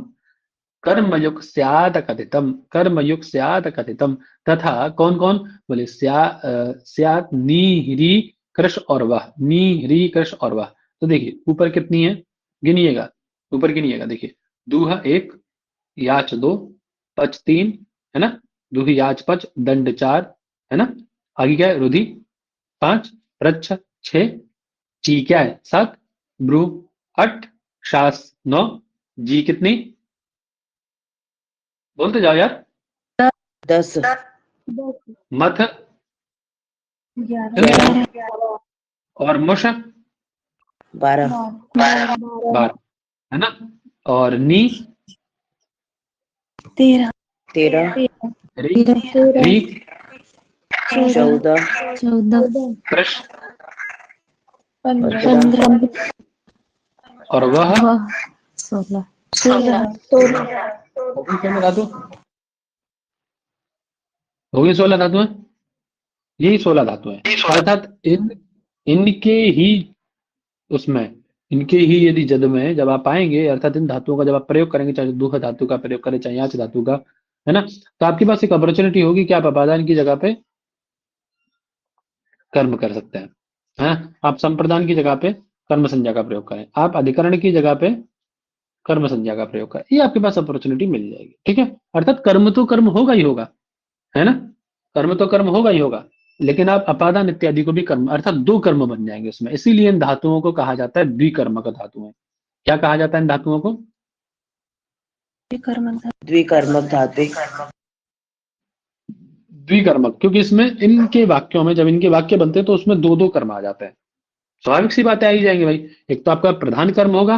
कर्मयुक्त स्यात् कथितम, कर्मयुक्त स्यात् कथितम, तथा कौन कौन? बोले स्यात्, नी, ह्री, कृष और वह, नी, ह्री, कृष और वह। तो देखिए ऊपर कितनी है, गिनिएगा, ऊपर गिनिएगा, देखिए दूह 1, याच 2, पच 3, है ना, दूह याच पच, दंड 4, है ना, आगे क्या है? रुधि 5, प्रच्छ 6, ची क्या है? 7, ब्रू 8, शास 9, जी कितनी? बोलते जाओ यार। 10 मथ 11 और मुश 12 12, है ना। और नी 13 13 री री 14 कृष 15 और वह 16 होगी 16 धातु, होगी 16 धातु है, यही 16 धातु है। अर्थात इनके ही उसमें, इनके ही यदि जद में जब आप आएंगे, अर्थात इन धातुओं का जब आप प्रयोग करेंगे, चाहे दुह धातु का प्रयोग करें चाहे याच धातु का, है ना, तो आपके पास एक अपॉर्चुनिटी होगी कि आप अपादान की जगह पे कर्म कर सकते हैं, आप संप्रदान की जगह पे कर्म संज्ञा का प्रयोग करें, आप अधिकरण की जगह पे कर्म संज्ञा का प्रयोग करें, ये आपके पास अपॉर्चुनिटी मिल जाएगी। ठीक है, अर्थात कर्म तो कर्म होगा ही होगा, है ना, कर्म तो कर्म होगा ही होगा, लेकिन आप अपादान इत्यादि को भी कर्म, अर्थात दो कर्म बन जाएंगे उसमें। इसीलिए इन धातुओं को कहा जाता है द्विकर्मक धातुएं। क्या कहा जाता है इन धातुओं को? द्विकर्मक धातु। द्विकर्मक, क्योंकि इसमें इनके वाक्यों में जब इनके वाक्य बनते हैं तो उसमें दो दो कर्म आ जाते हैं। स्वाभाविक सी बातें आ ही जाएंगे भाई, एक तो आपका प्रधान कर्म होगा,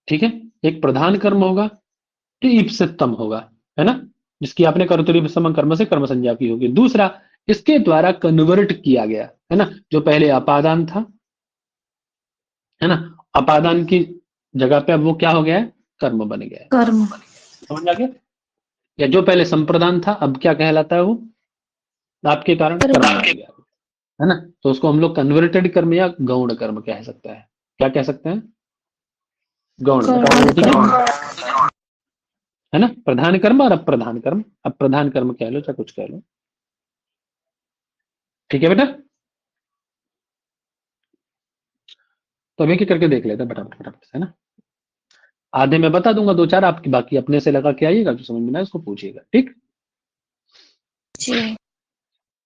ठीक है, एक प्रधान कर्म होगा तो ईप्सितम होगा, है ना, जिसकी आपने कर्तरी सम कर्म से कर्म संज्ञा की होगी। दूसरा, इसके द्वारा कन्वर्ट किया गया, है ना, जो पहले अपादान था, है ना, अपादान की जगह पे अब वो क्या हो गया है, कर्म बन गया है। कर्म समझ आ गया? या जो पहले संप्रदान था अब क्या कहलाता है, वो आपके कारण कर्म बन गया, है ना। तो उसको हम लोग कन्वर्टेड कर्म या गौण कर्म कह सकते हैं। क्या कह सकते हैं? गौण कर्म, ठीक है, है ना। प्रधान कर्म और अप्रधान कर्म, अप्रधान कर्म कह लो चाहे कुछ कह लो, ठीक है बेटा। तो अब एक एक करके देख लेते हैं फटाफट फटाफट से, है ना। आधे मैं बता दूंगा, दो चार आपकी बाकी अपने से लगा के आइएगा, जो समझ में ना आए उसको पूछिएगा, ठीक। जी।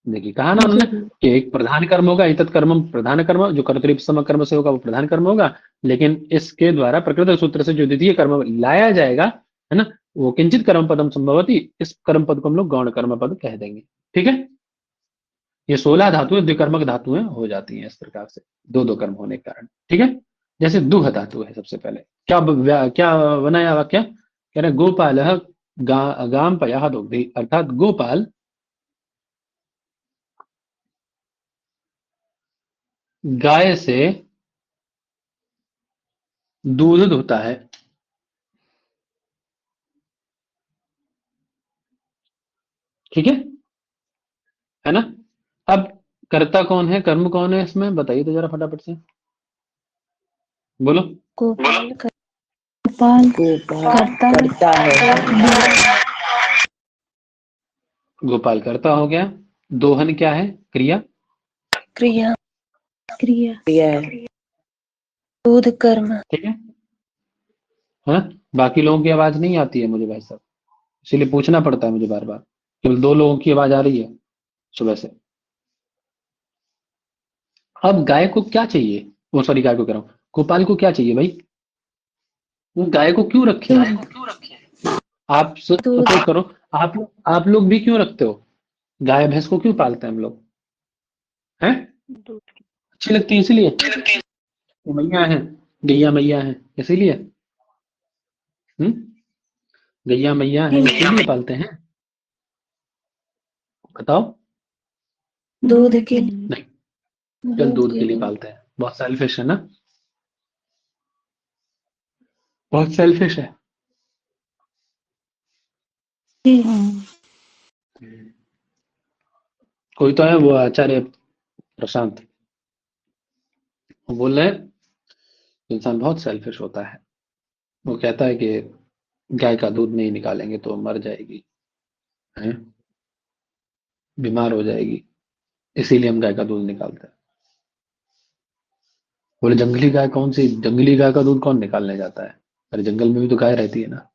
देखिए कहा ना उन्होंने कि एक प्रधान कर्म होगा, इतत कर्म प्रधान कर्म, जो कर्तरी सम कर्म से होगा वो प्रधान कर्म होगा, लेकिन इसके द्वारा प्रकृत सूत्र से जो द्वितीय कर्म लाया जाएगा, है ना, वो किंचित कर्म पदम संभवती, इस कर्म पद को हम लोग गौण कर्म पद कह देंगे, ठीक है। ये 16 धातुएं द्विकर्मक धातुएं हो जाती हैं इस प्रकार से, दो दो कर्म होने के कारण, ठीक है। जैसे दुह धातु है, सबसे पहले क्या बनाया वाक्य, कह रहे गोपाल गाम पया दुग्धि, अर्थात गोपाल गाय से दूध धोता है, ठीक है ना। अब कर्ता कौन है, कर्म कौन है इसमें, बताइए तो जरा फटाफट से बोलो। गोपाल गोपाल करता है। गोपाल कर्ता हो गया, दोहन क्या है, क्रिया, क्रिया क्रिया क्रिया है। दूध कर्म ठीक है ना। बाकी लोगों की आवाज नहीं आती है मुझे भाई साहब, इसीलिए पूछना पड़ता है मुझे बार बार, केवल दो लोगों की आवाज आ रही है सुबह से। अब गाय को क्या चाहिए, वो सॉरी गाय को कह रहा हूँ, गोपाल को क्या चाहिए भाई, वो गाय को क्यों रखे हैं? आप सपोज करो, आप लोग भी क्यों रखते हो, गाय भैंस को क्यों पालते हैं हम लोग, हैं, अच्छी लगती है इसीलिए, वो मैया है, गैया मैया है इसीलिए, हम्म, गैया मैया है इसीलिए पालते हैं, बताओ। दूध के नहीं, केवल दूध के लिए पालते हैं, बहुत सेल्फिश है ना, बहुत सेल्फिश है। कोई तो है वो आचार्य प्रशांत, वो बोल रहे हैं इंसान बहुत सेल्फिश होता है, वो कहता है कि गाय का दूध नहीं निकालेंगे तो मर जाएगी, हैं, बीमार हो जाएगी, इसीलिए हम गाय का दूध निकालते हैं। बोले जंगली गाय कौन सी, जंगली गाय का दूध कौन निकालने जाता है, अरे जंगल में भी तो गाय रहती है ना,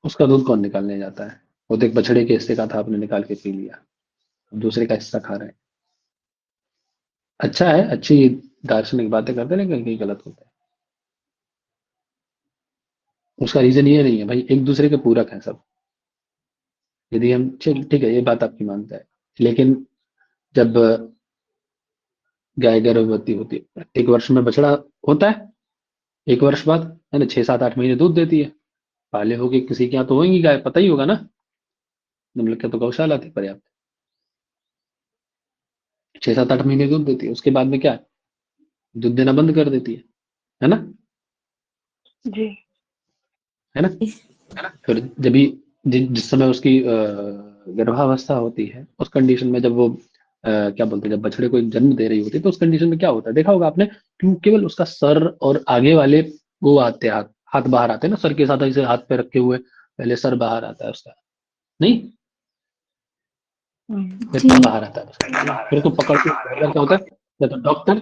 उसका दूध कौन निकालने जाता है, वो तो एक बछड़े के हिस्से का था, आपने निकाल के पी लिया, अब दूसरे का हिस्सा खा रहे हैं। अच्छा है, अच्छी दार्शनिक बातें करते हैं, लेकिन कहीं गलत होता है। उसका रीजन ये नहीं है भाई, एक दूसरे के पूरक हैं सब। यदि हम, चल ठीक है, ये बात आपकी मानता है, लेकिन जब गाय गर्भवती होती है, प्रत्येक वर्ष में बछड़ा होता है, एक वर्ष बाद, है ना, 6 7 8 महीने दूध देती है। पाले होके किसी के यहाँ तो होंगी गाय, पता ही होगा ना, हम लोग के तो गौशाला थी पर्याप्त, 6 7 8 महीने दूध देती है, उसके बाद में क्या है, दूध देना बंद कर देती है ना, जी है ना। फिर जब भी जिस समय उसकी गर्भावस्था होती है, उस कंडीशन में जब वो क्या बोलते हैं, जब बछड़े को जन्म दे रही होती है, तो उस कंडीशन में क्या होता है, देखा होगा आपने, क्यों केवल उसका सर और आगे वाले वो आते हैं, हाथ हाथ बाहर आते हैं ना, सर के साथ ऐसे हाथ पे रखे हुए पहले सर बाहर आता है उसका, नहीं, फिर बाहर आता है उसका, फिर उसको पकड़ के क्या होता है,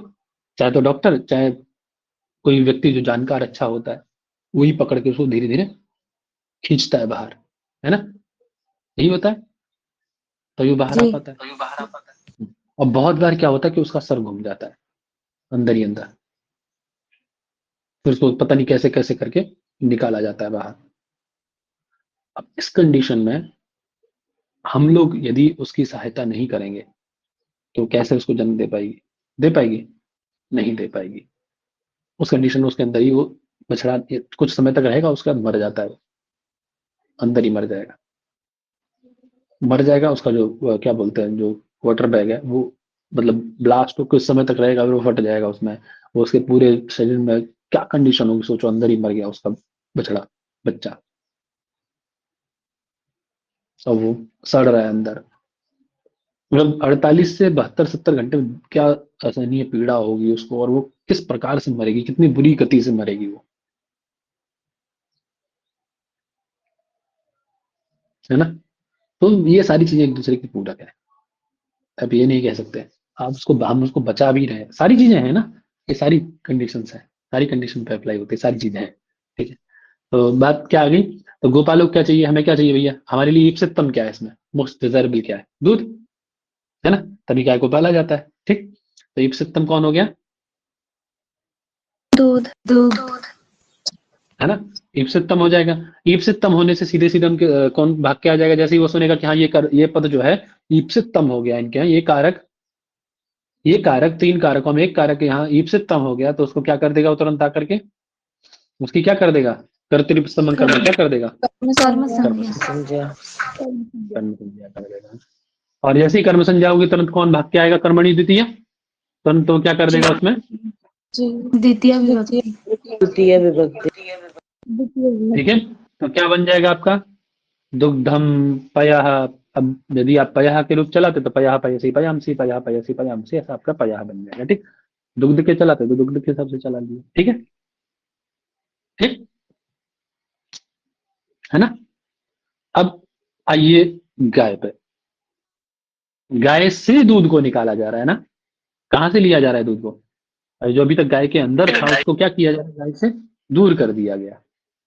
चाहे तो डॉक्टर चाहे कोई व्यक्ति जो जानकार अच्छा होता है, वही पकड़ के उसको धीरे धीरे खींचता है बाहर, है ना, यही होता है, तभी वो बाहर आ पाता है। और बहुत बार क्या होता है कि उसका सर घूम जाता है अंदर ही अंदर, फिर उसको पता नहीं कैसे कैसे करके निकाला जाता है बाहर। अब इस कंडीशन में हम लोग यदि उसकी सहायता नहीं करेंगे, तो कैसे उसको जन्म दे पाएगी, नहीं दे पाएगी। उस कंडीशन में उसके अंदर ही वो बछड़ा कुछ समय तक रहेगा, उसके बाद मर जाता है, अंदर ही मर जाएगा। उसका जो क्या बोलते हैं, जो वाटर बैग है वो, मतलब ब्लास्ट हो कुछ समय तक रहेगा, फिर वो फट जाएगा उसमें, वो उसके पूरे शरीर में क्या कंडीशन होगी सोचो, अंदर ही मर गया उसका बछड़ा, बच्चा, और वो सड़ रहा है अंदर, मतलब 48 से 72 70 घंटे में क्या असहनीय पीड़ा होगी उसको, और वो किस प्रकार से मरेगी, कितनी बुरी गति से मरेगी वो, है ना। तो ये सारी चीजें एक दूसरे की पूरक है। अब ये नहीं कह सकते आप उसको, हम उसको बचा भी रहे हैं, सारी चीजें हैं ना, ये सारी कंडीशंस हैं, सारी कंडीशन पे अप्लाई होती है, सारी चीजें हैं, ठीक है। तो बात क्या आ गई, तो गोपालों को क्या चाहिए, हमें क्या चाहिए भैया, हमारे लिए इप्सितम क्या है इसमें, मोस्ट डिजायरेबल क्या है, दूध, है ना, तभी गाय को पाला जाता है, ठीक। तो इप्सितम कौन हो गया, दूध है ना, ईप्सितम हो जाएगा। ईप्सितम होने से सीधे सीधे उनके कौन भाग के आ जाएगा, जैसे ही वो सुनेगा कि हाँ ये पद जो है ईप्सितम हो गया इनके यहाँ, ये कारक 3 कारकों में एक कारक यहाँ ईप्सितम हो गया, तो उसको क्या कर देगा वो तुरंत आकर के, उसकी क्या कर देगा, कर्तृ संबंध कर्म क्या कर देगा, कर्म समझा। संज्ञा कर देगा। और जैसे ही कर्म संज्ञा होगी, तुरंत कौन भाग के आएगा, कर्मणि द्वितीय, तुरंत तो क्या कर देगा उसमें, द्वितीय विभक्ति तृतीय विभक्ति। ठीक है। तो क्या बन जाएगा आपका, दुग्धम पयः। अब यदि आप पयः के रूप चलाते तो पयः पयसी पयांसी, पयः पयसी पयांसी, ऐसा आपका पयः बन जाएगा, ठीक। दुग्ध के चलाते तो दुग्ध के हिसाब से चला लिया, ठीक है, ठीक है ना। अब आइए गाय पे, गाय से दूध को निकाला जा रहा है ना, कहाँ से लिया जा रहा है दूध को, और जो अभी तक गाय के अंदर था उसको क्या किया जा रहा है, गाय से दूर कर दिया गया,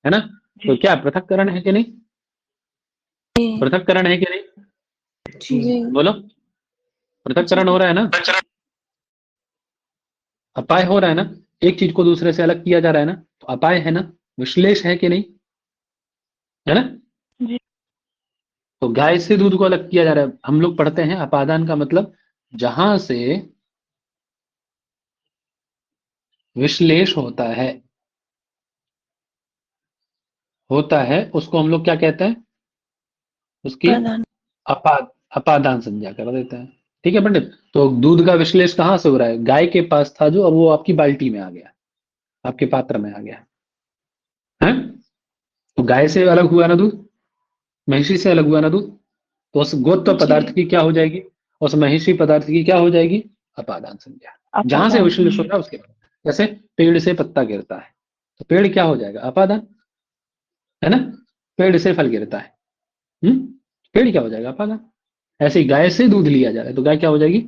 है ना। तो क्या पृथक्करण है कि नहीं, पृथक्करण है कि नहीं, जी बोलो, पृथक्करण हो रहा है ना, अपाय हो रहा है ना, एक चीज को दूसरे से अलग किया जा रहा है ना, तो अपाय है ना, विश्लेष है कि नहीं, है ना। जी। तो गाय से दूध को अलग किया जा रहा है, हम लोग पढ़ते हैं अपादान का मतलब जहां से विश्लेष होता है उसको हम लोग क्या कहते हैं, उसकी प्रधान अपादान संज्ञा कर देते हैं, ठीक है पंडित। तो दूध का विश्लेष कहाँ से हो रहा है, गाय के पास था जो, अब वो आपकी बाल्टी में आ गया, आपके पात्र में आ गया है। तो गाय से अलग हुआ ना दूध, महिषी से अलग हुआ ना दूध, तो उस गोत्व पदार्थ की क्या हो जाएगी, उस महिषी पदार्थ की क्या हो जाएगी, अपादान संज्ञा, जहां से विश्लेष हो रहा है उसके बाद। जैसे पेड़ से पत्ता गिरता है, तो पेड़ क्या हो जाएगा, अपादान, है ना, पेड़ से फल गिरता है, पेड़ क्या हो जाएगा, अपादान। ऐसे ही गाय से दूध लिया जा रहा है, तो गाय क्या हो जाएगी,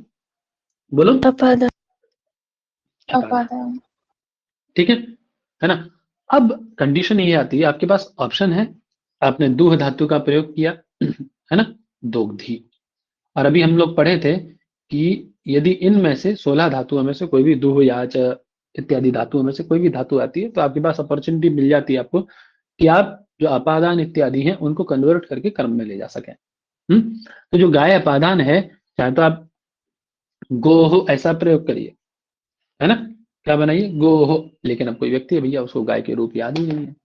बोलो, अपादान, ठीक है ना। अब कंडीशन ये आती है, आपके पास ऑप्शन है, आपने दूह धातु का प्रयोग किया, है ना, दोग्धी। और अभी हम लोग पढ़े थे कि यदि इनमें से 16 धातुओं में से कोई भी दूह, याच इत्यादि धातुओं में से कोई भी धातु आती है, तो आपके पास अपॉर्चुनिटी मिल जाती है आपको कि आप जो अपादान इत्यादि हैं उनको कन्वर्ट करके कर्म में ले जा सकें। तो जो गाय अपादान है, चाहे तो आप गोहो ऐसा प्रयोग करिए, है ना, क्या बनाइए गोहो, लेकिन अब कोई व्यक्ति है भैया उसको गाय के रूप याद ही नहीं है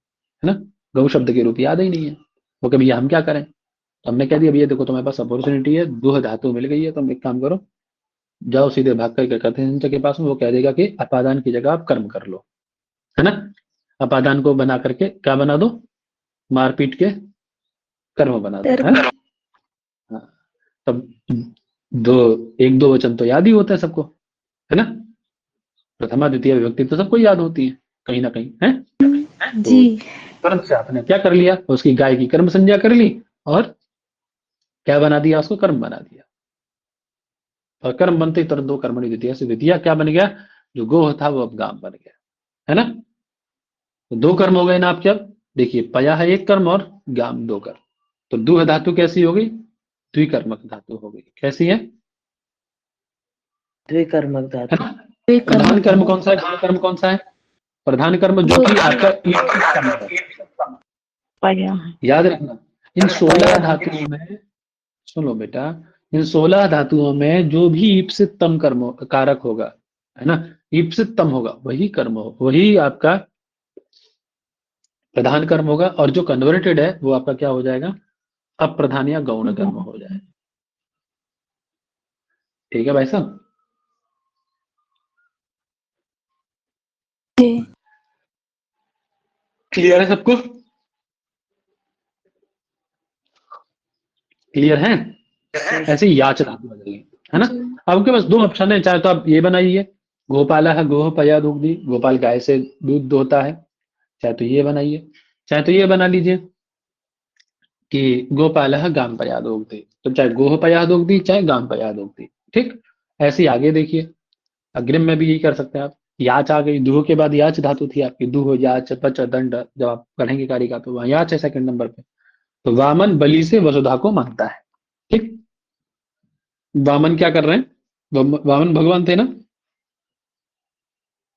ना, गौ शब्द के रूप याद ही नहीं है, वो कि भैया हम क्या करें। तो हमने कह दिया भैया देखो तुम्हारे पास अपॉर्चुनिटी है, दुह धातु मिल गई है, तुम एक काम करो, जाओ सीधे भाग करके कथन संचय के पास में, वो कह देगा कि अपादान की जगह आप कर्म कर लो, है ना। अपादान को बना करके क्या बना दो, मारपीट के कर्म बना दो, है ना। हाँ, तब एक दो वचन तो याद ही होता है सबको, है ना, प्रथमा द्वितीय विभक्ति तो सबको याद होती है कहीं ना कहीं, है। तो जी तुरंत से आपने क्या कर लिया, उसकी गाय की कर्म संज्ञा कर ली और क्या बना दिया, उसको कर्म बना दिया। और कर्म बनते ही तुरंत दो कर्मणि द्वितीय से द्वितीय क्या बन गया, जो गो था वो अब गाम बन गया, है ना। तो दो कर्म हो गए ना आपके। अब देखिए पया है एक कर्म और गाम दो कर्म, तो दुह धातु कैसी हो गई, द्विकर्मक धातु हो गई, कैसी है, द्विकर्मक है धातु। ना। प्रधान कर्म कौन सा है, गौण कर्म कौन सा है, प्रधान कर्म जो कि आपका ईप्सित कर्म है, पया याद रखना। इन 16 धातुओं में, सुनो बेटा, इन 16 धातुओं में जो भी ईप्सितम कर्म कारक होगा, है ना, ईप्सितम होगा वही कर्म हो, वही आपका प्रधान कर्म होगा, और जो कन्वर्टेड है वो आपका क्या हो जाएगा, अप्रधान या गौण कर्म हो जाएगा। ठीक है भाई साहब, जी क्लियर है सबको, क्लियर है। ऐसे ही याच धातु बदल गई, है ना। अब आपके पास दो ऑप्शन है, चाहे तो आप ये बनाइए, गोपाला है गोह पया दुग्धी, गोपाल गाय से दूध दोहता है, चाहे तो ये बनाइए, चाहे तो ये बना लीजिए कि गोपाल है गाम पया दुग्धी, तो चाहे गोह पया दुग्धी चाहे गाम पया दुग्धी, ठीक। ऐसे ही आगे देखिए, अग्रिम में भी यही कर सकते हैं आप। याच आ गई, दुह के बाद याच धातु थी आपकी, दुह याच पच दंड, जब आप पढ़ेंगे कारिका तो वहां याच है सेकंड नंबर पे। तो वामन बलि से वसुधा को मांगता है, ठीक। वामन क्या कर रहे हैं, वामन भगवान थे ना,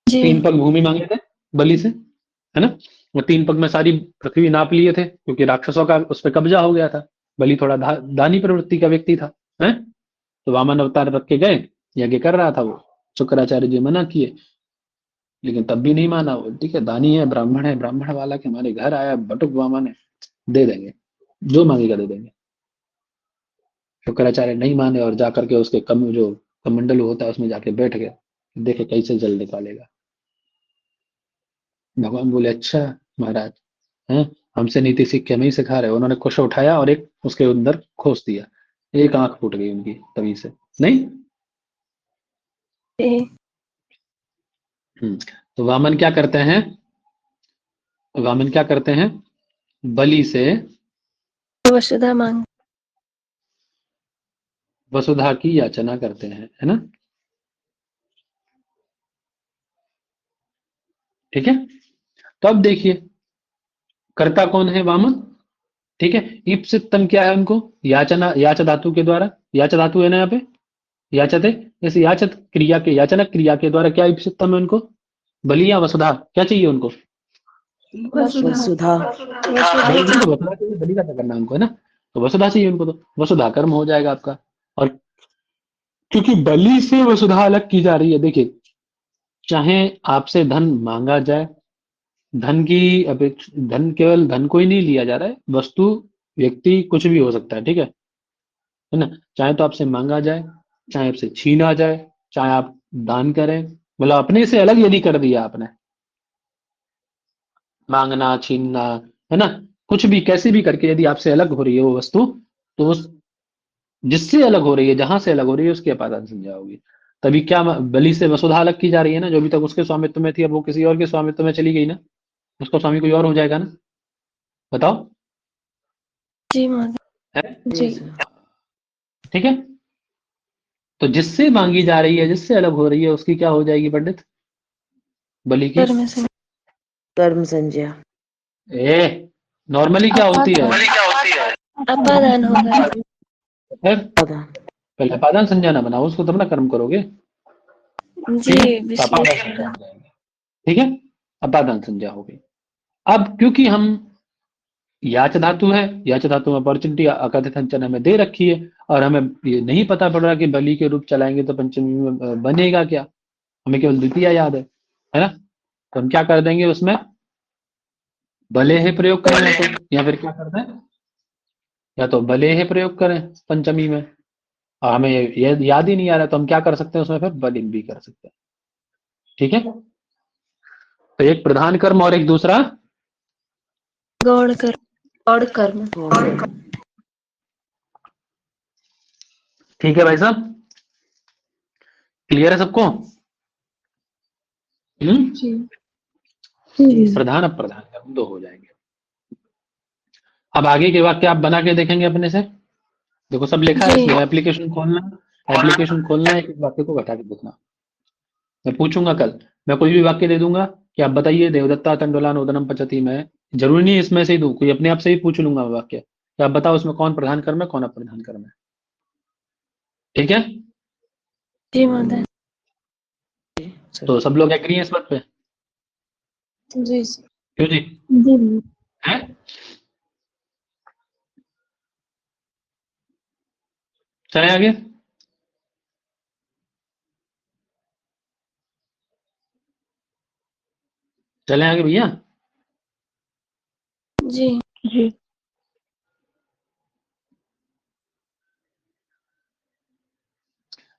जी 3 पग भूमि मांगे थे बलि से, है ना। वो 3 पग में सारी पृथ्वी नाप लिए थे, क्योंकि राक्षसों का उस पर कब्जा हो गया था। बलि थोड़ा दानी प्रवृत्ति का व्यक्ति था, है। तो वामन अवतार रख के गए, यज्ञ कर रहा था वो, शुक्राचार्य जी मना किए, लेकिन तब भी नहीं माना वो, ठीक है, दानी है, ब्राह्मण वाला के हमारे घर आया बटुक वामन है, दे देंगे, जो मांगेगा दे देंगे। शुक्राचार्य नहीं माने और जाकर के उसके जो कमंडल होता है उसमें जाके बैठ गए, देखे कैसे जल निकालेगा। भगवान बोले अच्छा महाराज, हैं, हमसे नीति सीख के नहीं सिखा रहे। उन्होंने कुश उठाया और एक उसके अंदर खोस दिया, एक आंख फूट गई उनकी तभी से, नहीं। जी तो वामन क्या करते हैं, वामन क्या करते हैं, बलि से वसुधा मांग वसुधा की याचना करते हैं, है ना। ठीक है, तो अब देखिए कर्ता कौन है, वामन, ठीक है। ईप्सितम क्या है उनको, याचना, याच धातु के द्वारा, याच धातु है ना यहाँ पे, याचते, इस याचत क्रिया के, याचनक क्रिया के द्वारा क्या ईप्सितम है उनको, बलि या वसुधा, क्या चाहिए उनको, वसुधा वसुधा चाहिए, बलि का क्या करना है उनको, है ना। तो वसुधा चाहिए उनको, तो वसुधा कर्म हो जाएगा आपका। और क्योंकि बलि से वसुधा अलग की जा रही है, देखिए चाहे आपसे धन मांगा जाए, धन की अपेक्षा, धन केवल धन को ही नहीं लिया जा रहा है, वस्तु व्यक्ति कुछ भी हो सकता है, ठीक है ना। चाहे तो आपसे मांगा जाए, चाहे आपसे छीना जाए, चाहे आप दान करें, मतलब अपने से अलग यदि कर दिया आपने, मांगना छीनना, है ना, कुछ भी कैसे भी करके यदि आपसे अलग हो रही है वो वस्तु, तो उस जिससे अलग हो रही है, जहां से अलग हो रही है, उसकी अपादान संज्ञा होगी। तभी क्या बलि से वसुधा अलग की जा रही है ना, जो अभी तक उसके स्वामित्व में थी अब वो किसी और के स्वामित्व में चली गई ना, उसका स्वामी कोई और हो जाएगा ना, बताओ, जी महाराज है? जी ठीक है, तो जिससे मांगी जा रही है, जिससे अलग हो रही है, उसकी क्या हो जाएगी पंडित, बलि की, कर्म से कर्म संज्ञा। ए नॉर्मली क्या होती है, अपादान होगा फिर पहले अपादान संज्ञा ना बनाओ उसको, तब ना कर्म करोगे, जी ठीक है, तो अपादान विशेष संज्ञा हो जाएगी, ठीक है, अपादान संज्ञा हो गई। अब क्योंकि हम याच धातु है, याच धातु में अपॉर्चुनिटी अकथित हंचन हमें दे रखी है और हमें ये नहीं पता पड़ रहा कि बलि के रूप चलाएंगे तो पंचमी में बनेगा क्या, हमें केवल द्वितीय याद है ना। तो हम क्या कर देंगे उसमें, भले है प्रयोग करें तो, या फिर क्या करते हैं, या तो भले है प्रयोग करें पंचमी में और हमें ये याद ही नहीं आ रहा तो हम क्या कर सकते हैं उसमें, फिर बलिम भी कर सकते हैं। ठीक है, तो एक प्रधान कर्म और एक दूसरा गौड़ कर्म। ठीक है भाई साहब, क्लियर है सबको? जी प्रधान अप्रधान कर्म दो हो जाएंगे। अब आगे के वाक्य आप बना के देखेंगे अपने से, देखो सब लिखा है इसमें, एप्लीकेशन खोलना है, एक एक वाक्य को घटा के देखना। मैं पूछूंगा कल, मैं कोई भी वाक्य दे दूंगा कि आप बताइए देवदत्ता तंडोलान उदनम पचती में, जरूरी नहीं इसमें से ही दूं, कोई अपने आप से ही पूछ लूंगा मैं वाक्य कि आप बताओ उसमें कौन प्रधान कर्म है कौन अप्रधान कर्म है। ठीक है, जी महोदय। तो सब लोग एग्री हैं इस बात पे? जी क्यों जी, जी है? चले आगे, चले आगे भैया। जी जी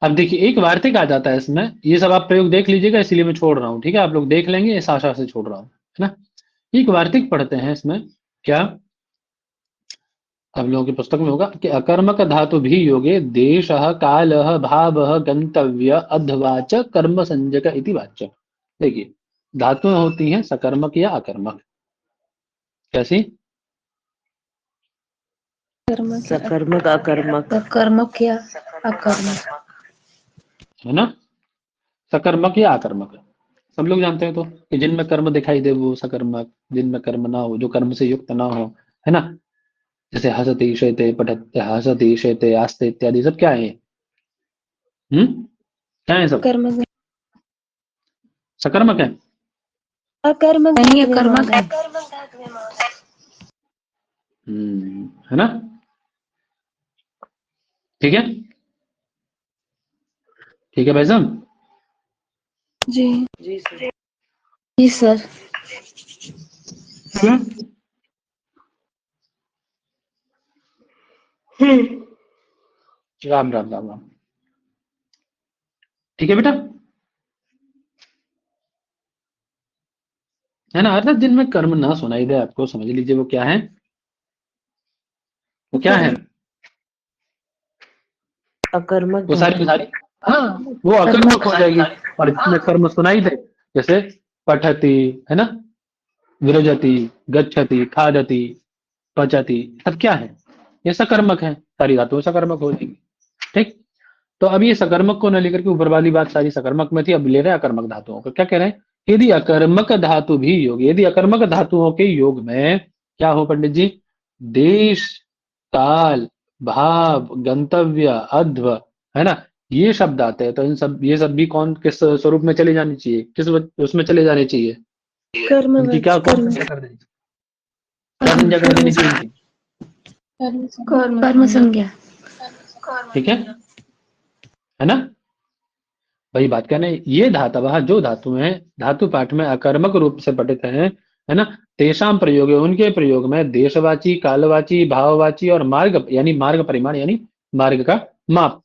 अब देखिए एक वार्तिक आ जाता है इसमें, ये सब आप प्रयोग देख लीजिएगा इसलिए मैं छोड़ रहा हूँ, ठीक है, आप लोग देख लेंगे इस आशा से छोड़ रहा हूँ, है ना। एक वार्तिक पढ़ते हैं इसमें, क्या आप लोगों की पुस्तक में होगा कि अकर्मक धातु भी योगे देश काल भाव गंतव्य अधवाच कर्म संजक इति वाच्य। देखिए धातुएं होती हैं सकर्मक या अकर्मक, कैसी? सकर्मक अकर्मक। कर्मक या अकर्मक, है ना, सकर्मक या अकर्मक, सब लोग जानते हैं तो कि जिनमें कर्म दिखाई दे वो सकर्मक, जिनमें कर्म ना हो, जो कर्म से युक्त ना हो, है ना, जैसे हसति शेते पठते हसति शेते आस्ते इत्यादि सब क्या है ये? क्या है सब? कर्मक सकर्मक है। अकर्मक नहीं, अकर्मक है। है ना, ठीक है, ठीक है भाई साहब। जी जी सर। जी सर। राम राम राम राम, ठीक है बेटा, है ना। अर्थात जिनमें कर्म ना सुनाई दे आपको समझ लीजिए वो क्या है, वो क्या है, अकर्मक वो सारी की धातु। सारी, हाँ वो अकर्मक हो जाएगी। और जिसमें कर्म सुनाई दे जैसे पठती, है ना, विरजति, गच्छति, खादति, पचति, सब क्या है, ये सकर्मक है, सारी धातुएं सकर्मक हो जाएंगी। ठीक, तो अब ये सकर्मक को न लेकर के ऊपर वाली बात सारी सकर्मक में थी, अब ले रहे हैं अकर्मक धातुओं को। क्या कह रहे हैं, यदि अकर्मक धातु भी योग, यदि अकर्मक धातुओं के योग में क्या हो पंडित जी, देश काल भाव गंतव्य अध्व, है ना, ये शब्द आते हैं, तो इन सब ये सब भी कौन किस स्वरूप में चले जाने चाहिए, किस उसमें चले जाने चाहिए, इनकी क्या कौन संज्ञा कर देनी, क्या संज्ञा कर देनी चाहिए इनकी, कर्म संज्ञा। ठीक है ना। वही बात कहना है, ये धातवः जो धातु हैं धातु पाठ में अकर्मक रूप से पठित हैं, है ना, तेषाम प्रयोग, उनके प्रयोग में देशवाची कालवाची भाववाची और मार्ग यानी मार्ग परिमाण यानी मार्ग का माप,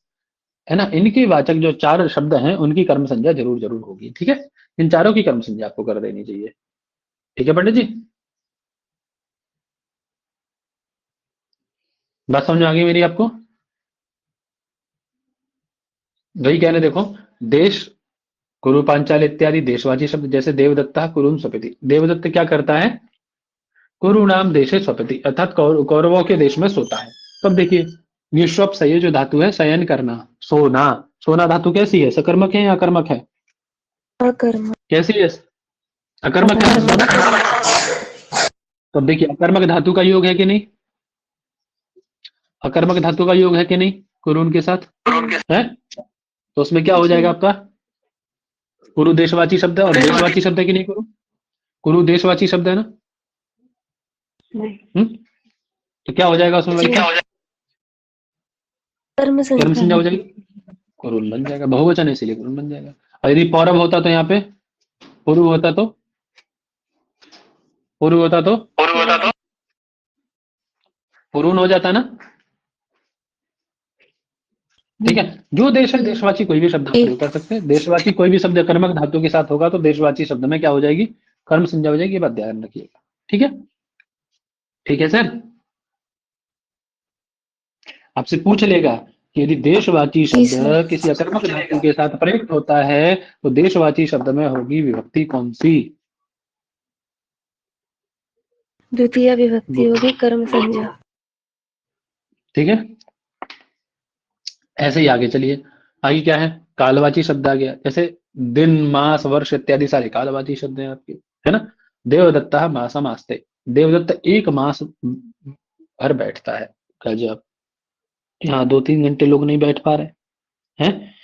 है ना, इनके वाचक जो चार शब्द हैं उनकी कर्म संज्ञा जरूर जरूर होगी। ठीक है, इन चारों की कर्म संज्ञा आपको कर देनी चाहिए। ठीक है पंडित जी, बात समझ में आ गई मेरी आपको? वही कहने देखो, देश कुरु पांचाल इत्यादि देशवाची शब्द जैसे देवदत्ता कुरुन स्वपति, देवदत्त क्या करता है, कुरु नाम देशे स्वपति अर्थात कौरवों के देश में सोता है। तब देखिए ये स्वप सही जो धातु है शयन करना, सोना, सोना धातु कैसी है, सकर्मक है या अकर्मक है, अकर्मक। कैसी है, अकर्मक है ना सोना। तब देखिए अकर्मक धातु का योग है कि नहीं, अकर्मक धातु का योग है कि नहीं कुरुन के साथ, है, तो उसमें क्या हो जाएगा आपका, कुरु देशवाची शब्द है और देशवाची शब्द है कि नहीं, कुरु कुरु देशवाची शब्द है ना, तो क्या हो जाएगा उसमें भाई? जी। क्या हो जाएगा? कर्म कर्म संज्ञा संज्ञा। हो जाएगी, कुरुन बन जाएगा, बहुवचन है इसीलिए कुरुन बन जाएगा। और यदि पौरव होता तो यहाँ पे पुरु होता तो, पुरु होता तो पुरून हो जाता ना। ठीक है, जो देश है देशवाची कोई भी शब्द आप प्रयोग कर सकते हैं। देशवाची कोई भी शब्द कर्मक धातु के साथ होगा तो देशवाची शब्द में क्या हो जाएगी? कर्म संज्ञा हो जाएगी। ये बात ध्यान रखिएगा। ठीक है, ठीक है सर। आपसे पूछ लेगा कि यदि देशवाची जी शब्द सर। किसी अकर्मक धातु के साथ प्रयुक्त होता है तो देशवाची शब्द में होगी विभक्ति कौन सी? द्वितीय विभक्ति होगी कर्म संज्ञा। ठीक है, ऐसे ही आगे चलिए। आगे क्या है? कालवाची शब्द आ गया। जैसे दिन, मास, वर्ष इत्यादि सारे कालवाची शब्द हैं आपके, है ना। देवदत्ता मासा मास्ते, देवदत्त एक मास भर बैठता है। गजब, यहाँ 2-3 घंटे लोग नहीं बैठ पा रहे हैं,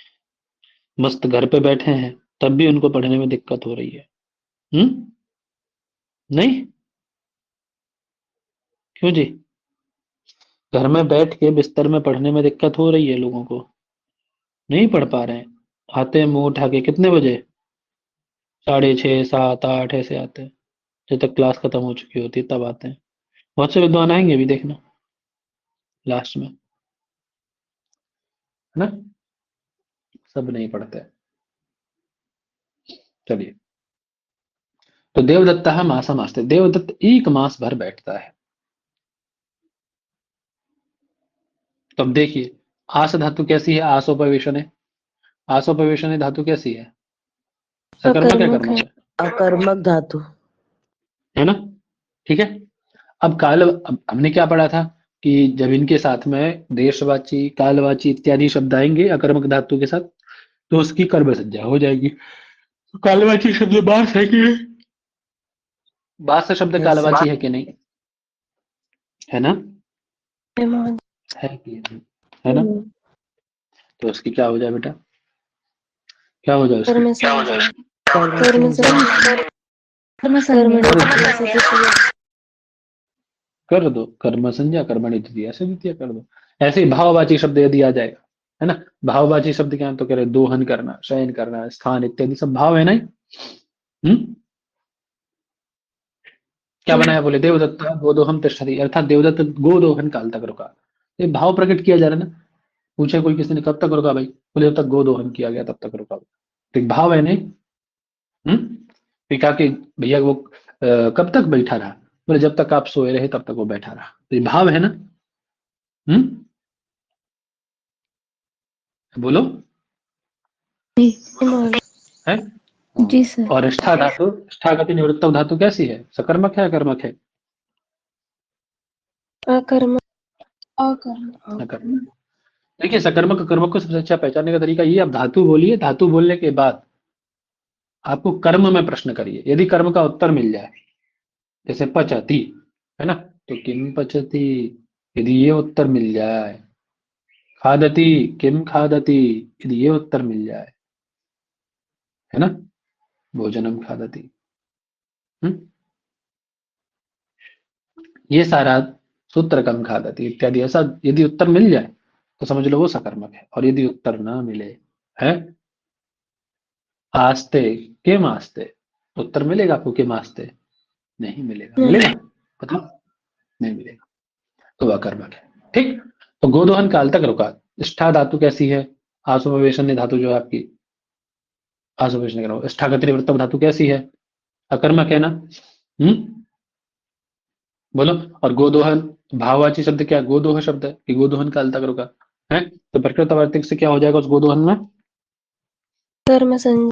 मस्त घर पे बैठे हैं, तब भी उनको पढ़ने में दिक्कत हो रही है। नहीं, क्यों जी? घर में बैठ के बिस्तर में पढ़ने में दिक्कत हो रही है लोगों को, नहीं पढ़ पा रहे हैं। आते हैं मुंह उठा के कितने बजे? 6:30, 7, 8 ऐसे आते हैं, जब तक क्लास खत्म हो चुकी होती है तब आते हैं। बहुत से विद्वान आएंगे भी, देखना लास्ट में, है ना। सब नहीं पढ़ते। चलिए, तो देवदत्ता मासा मास्ते, देवदत्त एक मास भर बैठता है। तब देखिए, आस धातु कैसी है? आसोपवेशन है। आसोपवेशन है धातु कैसी है? सकर्मक है, अकर्मक कर्मक है। है? अकर्मक धातु। है ना। ठीक है, अब अब हमने क्या पढ़ा था कि जब इनके साथ में देशवाची, कालवाची इत्यादि शब्द आएंगे अकर्मक धातु के साथ तो उसकी कर्म संज्ञा हो जाएगी। तो कालवाची शब्द बास है कि नहीं? बास शब्द यस सर। कालवाची है कि नहीं? है ना, महोदय। है कि नहीं? है ना। तो उसकी क्या हो जाए बेटा? क्या हो जाए उसकी? कर्म संज्ञा। कर्म कर्म संज्ञा। संज्ञा। कर्मणि से द्वितीय। कर दो, कर्म संज्ञा कर्मणि द्वितीय से द्वितीय कर दो। ऐसे ही भाववाची शब्द यदि आ जाएगा, है ना। भाववाची शब्द क्या है? तो कह रहे दोहन करना, शयन करना, स्थान इत्यादि सब भाव है ना। क्या बनाया? बोले देवदत्त गोदोहम तिष्ठति, अर्थात देवदत्त गोदोहन काल तक रुका। ये भाव प्रकट किया जा रहा है ना। पूछे कोई किसी ने कब तक रुका भाई? बोले जब तक गोदोहन किया गया तब तक रुका। तो एक भाव है नहीं। फिर कहा कि भैया वो कब तक बैठा रहा? बोले जब तक आप सोए रहे तब तक वो बैठा रहा। तो ये भाव है ना। बोलो, है। जी सर। औरष्ठा धातु,ष्ठागति निवृत्त धातु कैसी है? सकर्मक है, अकर्मक है? अकर्मक। अकर्मक। अकर्मक। देखिए, सकर्मक अकर्मक को सबसे अच्छा पहचानने का तरीका ये, आप धातु बोलिए, धातु बोलने के बाद आपको कर्म में प्रश्न करिए। यदि कर्म का उत्तर मिल जाए, जैसे पचती, है ना, तो किम पचती, यदि ये उत्तर मिल जाए, खादती किम खादती, यदि ये उत्तर मिल जाए, है ना, भोजनम खादती, हम्म, ये सारा सूत्र कम खादती इत्यादि ऐसा यदि उत्तर मिल जाए तो समझ लो वो सकर्मक है। और यदि उत्तर ना मिले, है, आस्ते किम आस्ते, उत्तर मिलेगा आपको किम आस्ते? नहीं मिलेगा। मिलेगा? बताओ, नहीं मिलेगा। तो वह कर्मक है। ठीक, तो गोदोहन काल तक रुका। स्था धातु कैसी है? आसुपवेशन धातु जो है आपकी, आसुपवेशन करो। स्थागति निवृत्तम धातु कैसी है? अकर्मक है ना। बोलो। और गोदोहन, भाववाची शब्द क्या? गोदोह शब्द है कि गोदोहन काल तक रुका है। तो प्रकृतवार्तिक से क्या हो जाएगा उस गोदोहन में? कर्म संज्ञा।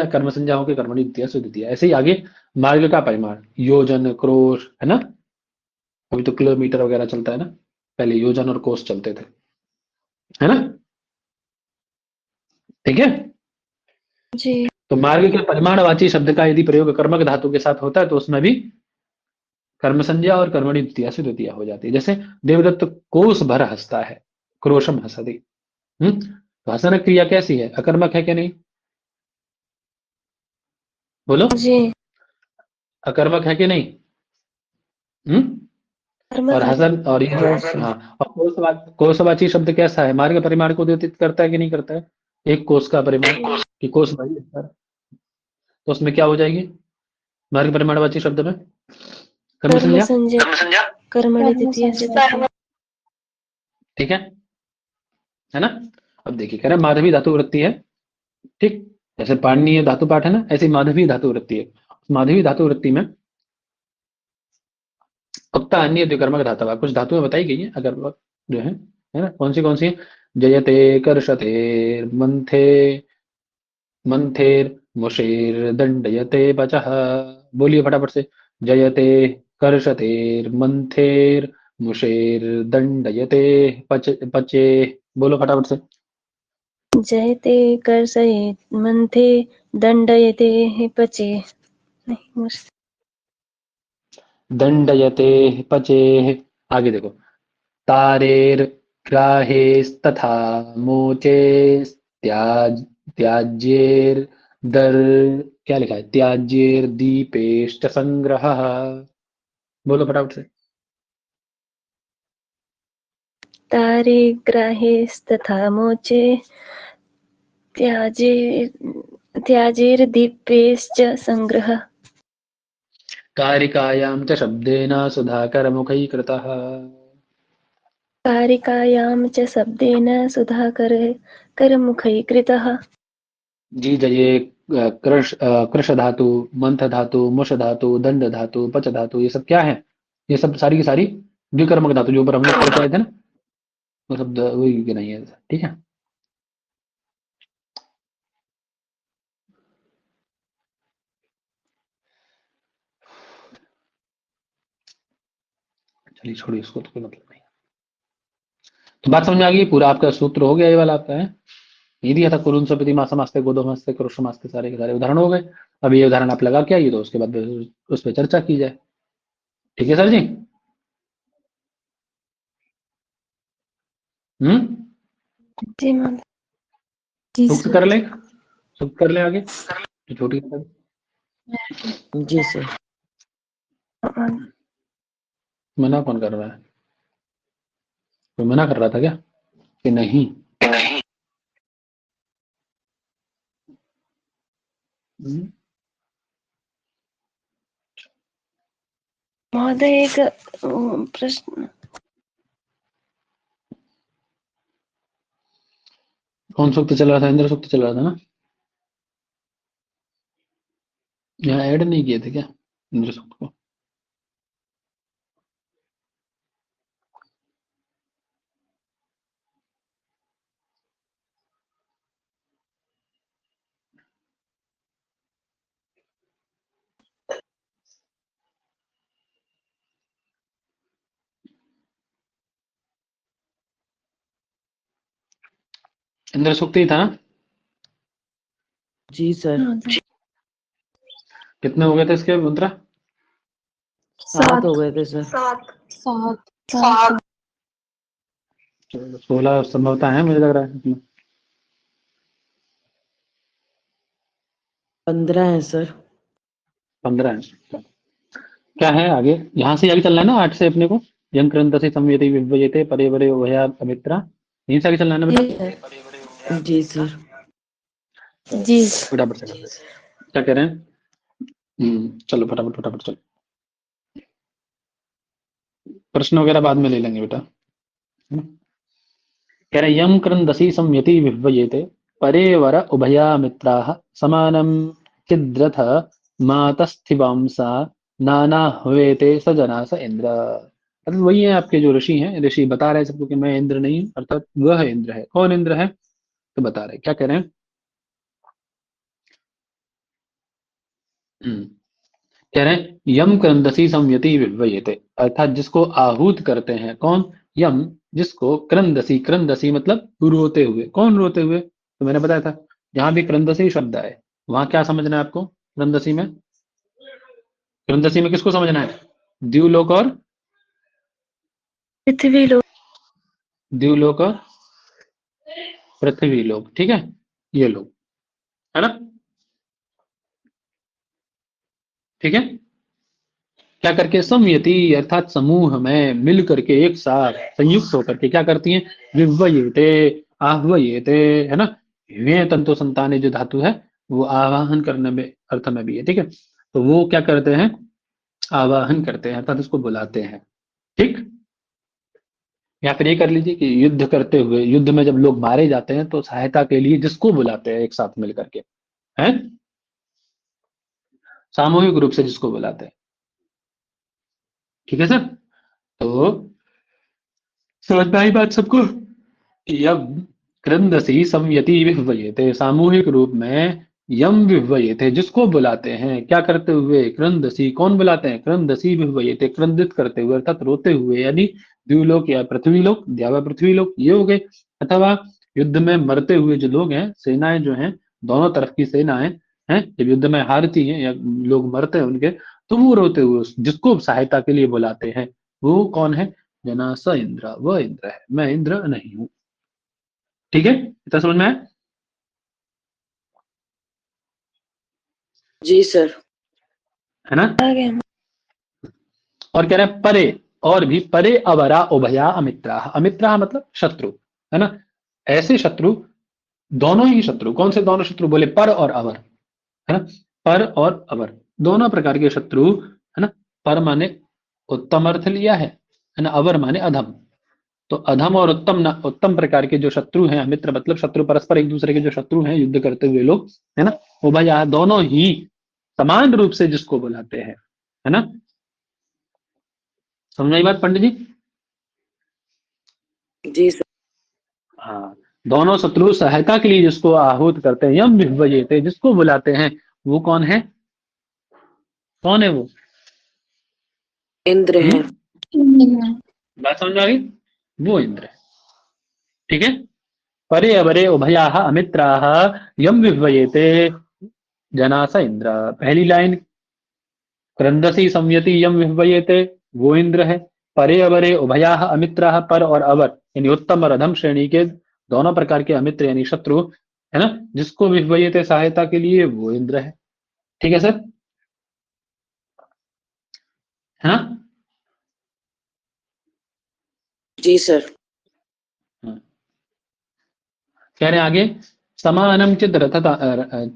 कर्म संज्ञा होकर कर्मणि द्वितीय से द्वितीय। ऐसे ही आगे मार्ग का परिमाण, योजन, क्रोश, है ना। अभी तो किलोमीटर वगैरह चलता है ना, पहले योजन और कोस चलते थे, है ना। ठीक है, जी। तो मार्ग के परिमाणवाची शब्द का यदि प्रयोग कर्मक धातु के साथ होता है तो उसमें भी कर्म संज्ञा और कर्मणि द्वितीय से द्वितीय हो जाती है। जैसे देवदत्त कोस भर हंसता है, क्रोशम हसति। तो हसन क्रिया कैसी है? अकर्मक है कि नहीं? बोलो, जी। अकर्मक है कि नहीं? और हसन और ये हाँ, और कोसवाची शब्द कैसा है, मार्ग परिमाण को द्योतित करता है कि नहीं करता है? एक कोस का परिमाण कि कोस भाई है सर, तो उसमें क्या हो जाएगी मार्ग परिमाणवाची शब्द में? कर्म कर्म संज्ञा, संज्ञा कर्मणि द्वितीय से तृतीय। ठीक है ना? अब देखिए कह रहे हैं माधवी धातु वृत्ति है, ठीक, जैसे पाणनीय धातु पाठ है ना, ऐसी माधवी धातु वृत्ति है। माधवी धातु वृत्ति में उक्ता अन्य द्विकर्मक धातु कुछ धातुएं बताई गई है, अगर जो है ना, कौन सी है? जयते, कर्षते, मंथे, मंथेर, मुषेर, दंडयते, पचः। बोलिए फटाफट से। जयते, कर्षतेर, मंथेर, मुषेर, दंडयते, पचे। बोलो फटाफट से। जयते कर्षयेत् मंथे दंडयते पचे। नहीं मुझसे दंडयते, पचे। आगे देखो। तारेर, ग्राहेस्तथा, मोचेस, त्याज्येर, दर, क्या लिखा है? त्याज्येर, दीपेश्च संग्रह। बोलो फटाफट से। तारे ग्राहेस्तथा मोचे त्याजे त्याजेर्दीपेश्च संग्रह। कारिकायां च शब्देन सुधाकरमुखैकृतः। कारिकायां च शब्देन सुधाकर करमुखैकृतः। जी जये, कृष धातु, मंथ धातु, मुष धातु, दंड धातु, पच धातु, ये सब क्या है? ये सब सारी की सारी द्विकर्मक धातु जो ऊपर हम लोग पढ़ के आए थे ना, वो सब वही गिनाई है, ठीक है। चलिए छोड़िए इसको, तो कोई मतलब नहीं। तो बात समझ में आ गई? पूरा आपका सूत्र हो गया ये वाला आपका है, ये दिया था कुरुन सपति मासमास्ते गोदोमास्ते क्रोशमास्ते, सारे के सारे उदाहरण हो गए। अब ये उदाहरण आप लगा के आइए, तो उसके बाद उस पर चर्चा की जाए। ठीक है सर जी? जी मैम। जी सूक्त कर लें, सूक्त कर लें आगे तो छोटी जी सर। मना कौन कर रहा है? कोई मना कर रहा था क्या कि नहीं? महोदय एक प्रश्न। कौन सूक्त चल रहा था? इंद्र सूक्त चल रहा था ना? यहाँ ऐड नहीं किए थे क्या इंद्र सूक्त को? इंद्र सूक्त ही था ना? जी सर। कितने हो गए थे इसके मंत्र? 7 हो गए थे सर। 16 संभवता है, मुझे लग रहा है। 15 है सर। 15 है। क्या है आगे? यहाँ से आगे चलना है ना, 8 से अपने को। यं क्रंदसि संयति विव्ययते परे परे उभया अमित्रा, यहीं से आगे चलना है ना बेटा? जी सर। जी फटाफट से क्या कह रहे हैं? चलो फटाफट फटाफट चलो, प्रश्न वगैरह बाद में ले लेंगे बेटा। कह रहे यम क्रंदसि संयति विव्ययते परे वर उभया मित्राः समानं चिद्रथ मातस्थिवांसा नाना हुएते सजना स इंद्र। अर्थात वही है आपके जो ऋषि हैं, ऋषि बता रहे हैं सबको कि मैं इंद्र नहीं हूं, अर्थात वह इंद्र है। कौन इंद्र है? तो बता रहे, क्या कह रहे हैं? कह रहे हैं यम क्रंदसी संयति विव्ययते, अर्थात जिसको आहूत करते हैं। कौन? यम, जिसको क्रंदसी, क्रंदसी मतलब रोते हुए। कौन रोते हुए? तो मैंने बताया था जहां भी क्रंदसी शब्द आए वहां क्या समझना है आपको? क्रंदसी में, क्रंदसी में किसको समझना है? द्यूलोक और पृथ्वी लोक। द्यूलोक और पृथ्वी लोक, ठीक है, ये लोग, है ना? ठीक है, क्या करके, संयति अर्थात समूह में मिल करके एक साथ संयुक्त होकर के क्या करती हैं, विव्वयेते, आह्वयेते, है ना। वे तंतु संताने जो धातु है वो आवाहन करने में अर्थ में भी है, ठीक है। तो वो क्या करते हैं, आवाहन करते हैं अर्थात उसको बुलाते हैं, ठीक। या फिर ये कर लीजिए कि युद्ध करते हुए, युद्ध में जब लोग मारे जाते हैं तो सहायता के लिए जिसको बुलाते हैं एक साथ मिल करके, हैं, सामूहिक रूप से जिसको बुलाते हैं, ठीक है सर। तो समझ में आई बात सबको। यम क्रंदसी संयति विह्वयेते, सामूहिक रूप में यम विह्वयेते जिसको बुलाते हैं, क्या करते हुए, क्रंदसी कौन बुलाते हैं, क्रंदसी विह्वयेते क्रंदित करते हुए अर्थात रोते हुए, यानी द्युलोक या पृथ्वी लोक, द्यावा पृथ्वी लोक ये हो गए, अथवा युद्ध में मरते हुए जो लोग हैं, सेनाएं जो हैं, दोनों तरफ की सेनाएं हैं, जब युद्ध में हारती हैं या लोग मरते हैं उनके, तो वो रोते हुए जिसको सहायता के लिए बुलाते हैं वो कौन है, जना स इंद्र, वह इंद्र है, मैं इंद्र नहीं हूं, ठीक है, इतना समझ में आया। जी सर। है ना। आ गया। और कह रहे हैं परे, और भी परे अवरा उभया अमित्रा, अमित्रा मतलब शत्रु, है ना। ऐसे शत्रु, दोनों ही शत्रु, कौन से दोनों शत्रु, बोले पर और अवर, है ना। पर और अवर दोनों प्रकार के शत्रु, है ना। पर माने उत्तम अर्थ लिया है ना, अवर माने अधम। तो अधम और उत्तम ना, उत्तम प्रकार के जो शत्रु हैं, मित्र मतलब शत्रु, परस्पर एक दूसरे के जो शत्रु हैं युद्ध करते हुए लोग, है ना, वो भाई दोनों ही समान रूप से जिसको बुलाते हैं, है ना। समझ आई बात पंडित जी। जी सर। हाँ, दोनों शत्रु सहायता के लिए जिसको आहूत करते हैं, यम विह्वयेते जिसको बुलाते हैं, वो कौन है, कौन है वो, इंद्र है। बात समझ में आ गई, वो इंद्र है, ठीक है। परे अवरे उभयाः अमित्राः यम विह्वयेते जनास इंद्र, पहली लाइन, क्रंदसी संयति यम विह्वयेते, वो इंद्र है। परे अवरे उभयाः अमित्राः, पर और अवर यानी उत्तम और अधम श्रेणी के दोनों प्रकार के अमित्र यानी शत्रु, है ना, जिसको विह्वयेते सहायता के लिए, वो इंद्र है, ठीक है सर, है ना। जी सर। हाँ। कह रहे हैं आगे, समानम चिद रथ,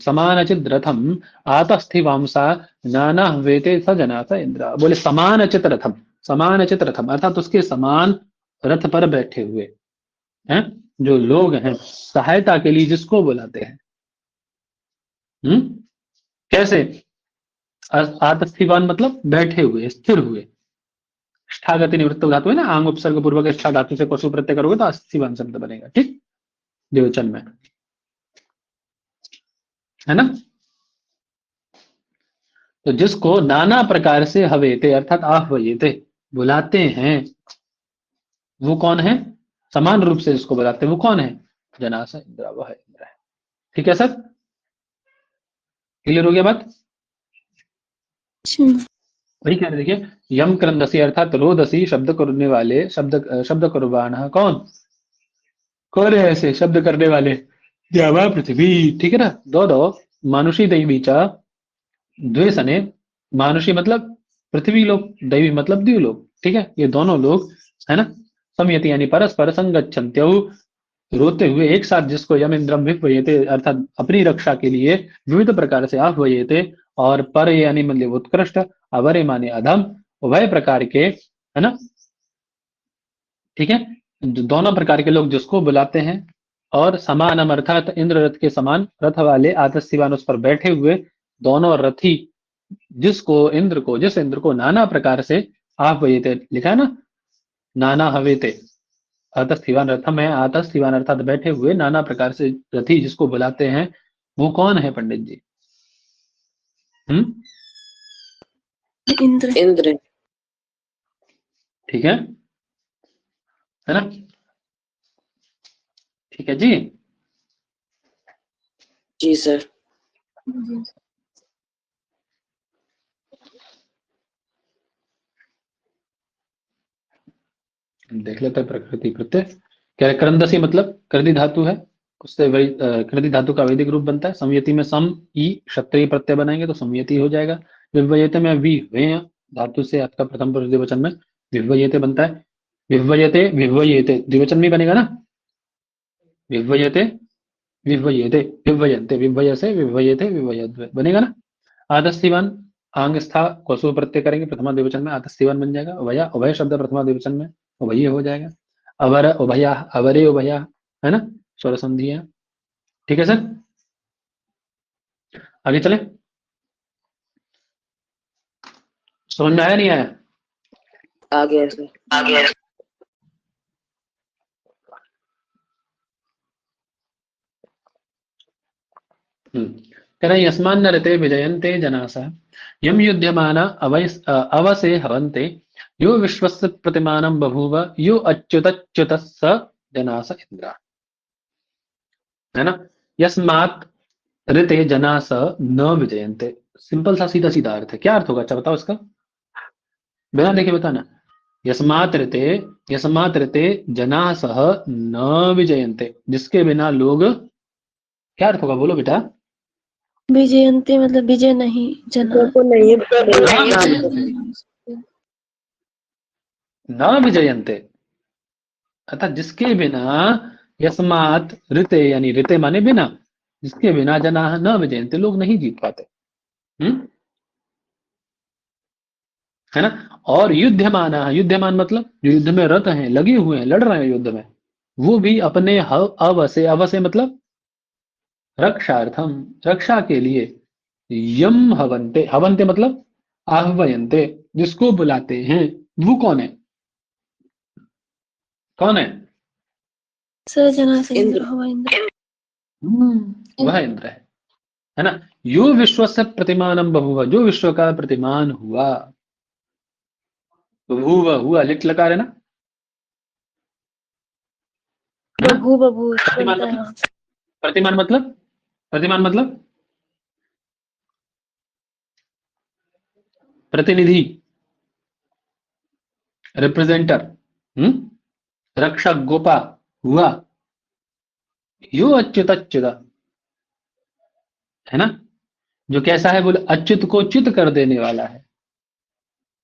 समान चिद रथम आतस्थिवांसा नाना वेते स जना स इंद्र, बोले समान चित रथम, समान चित रथम अर्थात उसके समान रथ पर बैठे हुए हैं जो लोग हैं, सहायता के लिए जिसको बुलाते हैं, कैसे, आतस्थिवान मतलब बैठे हुए, स्थिर हुए, ष्ठागति निवृत्त धातु है ना, आंग उपसर्ग पूर्वक ष्ठा धातु से पशु प्रत्यय करोगे तो अस्थिवान शब्द बनेगा, ठीक, द्विवचन में, है ना। तो जिसको नाना प्रकार से हवेते अर्थात आह्वयेते बुलाते हैं, वो कौन है, समान रूप से जिसको बुलाते हैं वो कौन है, जनास इंद्र, वह इंद्र है, ठीक है सर, क्लियर हो गया बात। वही कह रहे, देखिए, यम क्रंदसी अर्थात रोदसी शब्द करने वाले, शब्द कुर्बान कौन, कौन है ऐसे शब्द करने वाले, द्यावा पृथ्वी, ठीक है ना, दो मानुषी दैवीचा द्वेषने, मानुषी मतलब पृथ्वी लोक, दैवी मतलब द्युलोक, ठीक है, ये दोनों लोग, है ना, समयति यानी परस्पर संगच्छन्त्यौ रोते हुए एक साथ जिसको यम इंद्रम विह्वयेते अर्थात अपनी रक्षा के लिए विविध प्रकार से आह्वयेते, और पर यानी मतलब उत्कृष्ट, अवरे माने अधम, उभय प्रकार के, है ना, ठीक है, दोनों प्रकार के लोग जिसको बुलाते हैं, और समानम अर्थात इंद्र रथ के समान रथ वाले आतस्तिवान उस पर बैठे हुए दोनों रथी, जिस इंद्र को नाना प्रकार से आह्वयेते लिखा है ना, नाना हवेते, आतस्तिवान रथम है, आतस्तिवान अर्थात बैठे हुए, नाना प्रकार से रथी जिसको बुलाते हैं, वो कौन है पंडित जी, इंद्र। इंद्र। ठीक है ना, ठीक है जी। जी सर। देख लेते हैं प्रकृति प्रत्यय, क्या क्रंदसी मतलब कृति धातु है, उससे वही कृति धातु का वैदिक रूप बनता है, संयति में सम ई क्षत्रिय प्रत्यय बनाएंगे तो संयति हो जाएगा, विव्वयते में वी वे धातु से आपका प्रथम पुरुष द्विवचन में विह्वयते बनता है। विह्वयते विह्वयेते द्विवचन में बनेगा ना, विह्वयते विह्वयेते विह्वयन्ते विह्वयसे विह्वयेते विह्वयद्वे बनेगा ना। आदस्थिवान आंग स्था कोसु प्रत्यय करेंगे प्रथमा द्विवचन में आदस्थिवान बन जाएगा। उभया उभय शब्द प्रथमा द्विवचन में उभय हो जाएगा। अवर उभया अवरे उभया है ना, स्वर संधि है। ठीक है सर, आगे चले। समझ में आया नहीं आया? आ गया सर। कह रहे यस्मान् नरते विजयन्ते जनासा यम युध्यमाना अवसे हवन्ते यो विश्वस्य प्रतिमानं बभूव यो अच्युतच्युतः स जनास इंद्रा। है ना, यस्मात् ऋते जनास न विजयन्ते, सिंपल सा सीधा सीधा अर्थ है। क्या अर्थ होगा? अच्छा बताओ इसका, बिना देखे बताना। यस्मात् ऋते जनास न विजयन्ते, जिसके बिना लोग, क्या अर्थ होगा बोलो बेटा? विजयंती मतलब विजय नहीं, जना को नहीं न विजयन्ते अर्थात जिसके बिना, यस्मात् ऋते यानी ऋते माने बिना, जिसके बिना जना न विजयन्ते लोग नहीं जीत पाते। है ना। और युद्धमान मतलब जो युद्ध में रत हैं, लगे हुए हैं, लड़ रहे हैं युद्ध में, वो भी अपने अवसे मतलब रक्षार्थम, रक्षा के लिए, यम हवन्ते, हवन्ते मतलब आह्वयन्ते, जिसको बुलाते हैं, वो कौन है? कौन है? स जना से इंद्र हुआ, इंद्र वह इंद्र है ना। यो विश्व से प्रतिमानम बभूव, जो विश्व का प्रतिमान हुआ, बभूव हुआ लिट लकार है ना, बभू बभू प्रतिमान बनता है। मतलब, प्रतिमान मतलब, प्रतिमान मतलब प्रतिनिधि, रिप्रेजेंटर, रक्षक, गोपा हुआ, यो अच्युत है ना, जो कैसा है बोले, अच्युत को च्युत कर देने वाला है,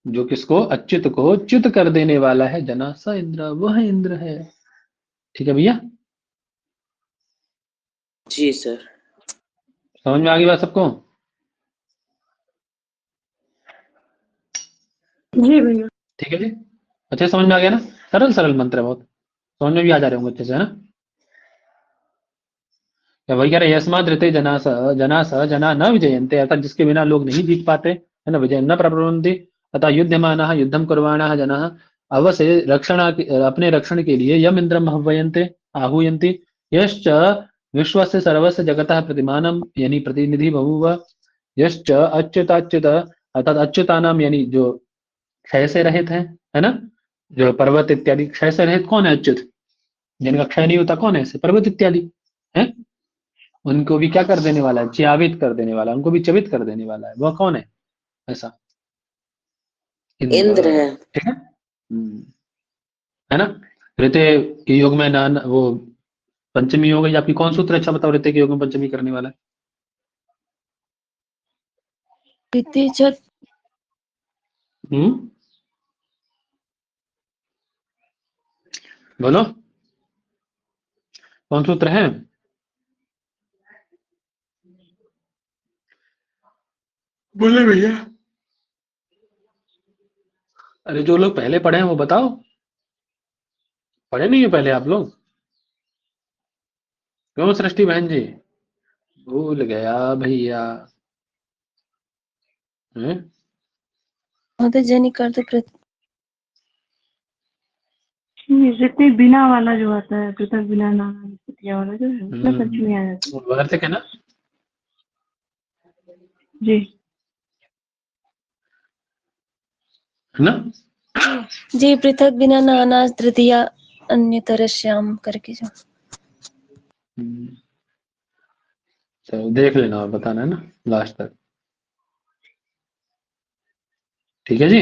जो किसको, अच्युत को च्युत कर देने वाला है, जना स इंद्र, वह इंद्र है। ठीक है भैया, जी सर। समझ में आ गई बात सबको? जी भैया। ठीक है जी, अच्छे समझ में आ गया ना, सरल सरल मंत्र है बहुत, समझ में भी आ जा रहे होंगे अच्छे से, है ना। या वही कह रहे यस्माद् ऋते जना न विजयन्ते, अर्थात जिसके बिना लोग नहीं जीत पाते, है ना, विजय न प्रब्रवन्ति, अतः युध्यमानः युद्धम कुर्वाणः जनाः अवसे रक्षण, अपने रक्षण के लिए यम इंद्रम आह्वयन्ते आहूयन्ति, यश्च विश्वस्य सर्वस्य जगतः प्रतिमानम यानी प्रतिनिधि बभूव, यश्च अच्युताच्युत अर्थात अच्युतानाम यानी जो क्षय से रहित है ना, जो पर्वत इत्यादि क्षय से रहित कौन है? अच्युत, जिनका क्षय नहीं होता कौन है? ऐसे पर्वत इत्यादि है, उनको भी क्या कर देने वाला है? च्यावित कर देने वाला, उनको भी चवित कर देने वाला है, वह कौन है? ऐसा इंद्र है। ठीक है। है ना। ऋते के योग में ना वो पंचमी हो गई आपकी, कौन सूत्र अच्छा बताओ ऋते के योग में पंचमी करने वाला है? प्रीति छत बोलो कौन सूत्र है? बोले भैया, अरे जो लोग पहले पढ़े हैं वो बताओ, पढ़े नहीं है पहले आप लोग? क्यों सृष्टि बहन जी? भूल गया भैया। होते जनी करते ऋतिक बिना वाला जो आता है, पृथक बिना नाना विभूतिया वाला जो है, उसमें पंचमी आ जाती वार्तिक है ना। है। जी है ना। जी, पृथक बिना नाना तृतीया अन्यतरस्याम करके जो चलो देख लेना और बताना है ना लास्ट तक। ठीक है जी।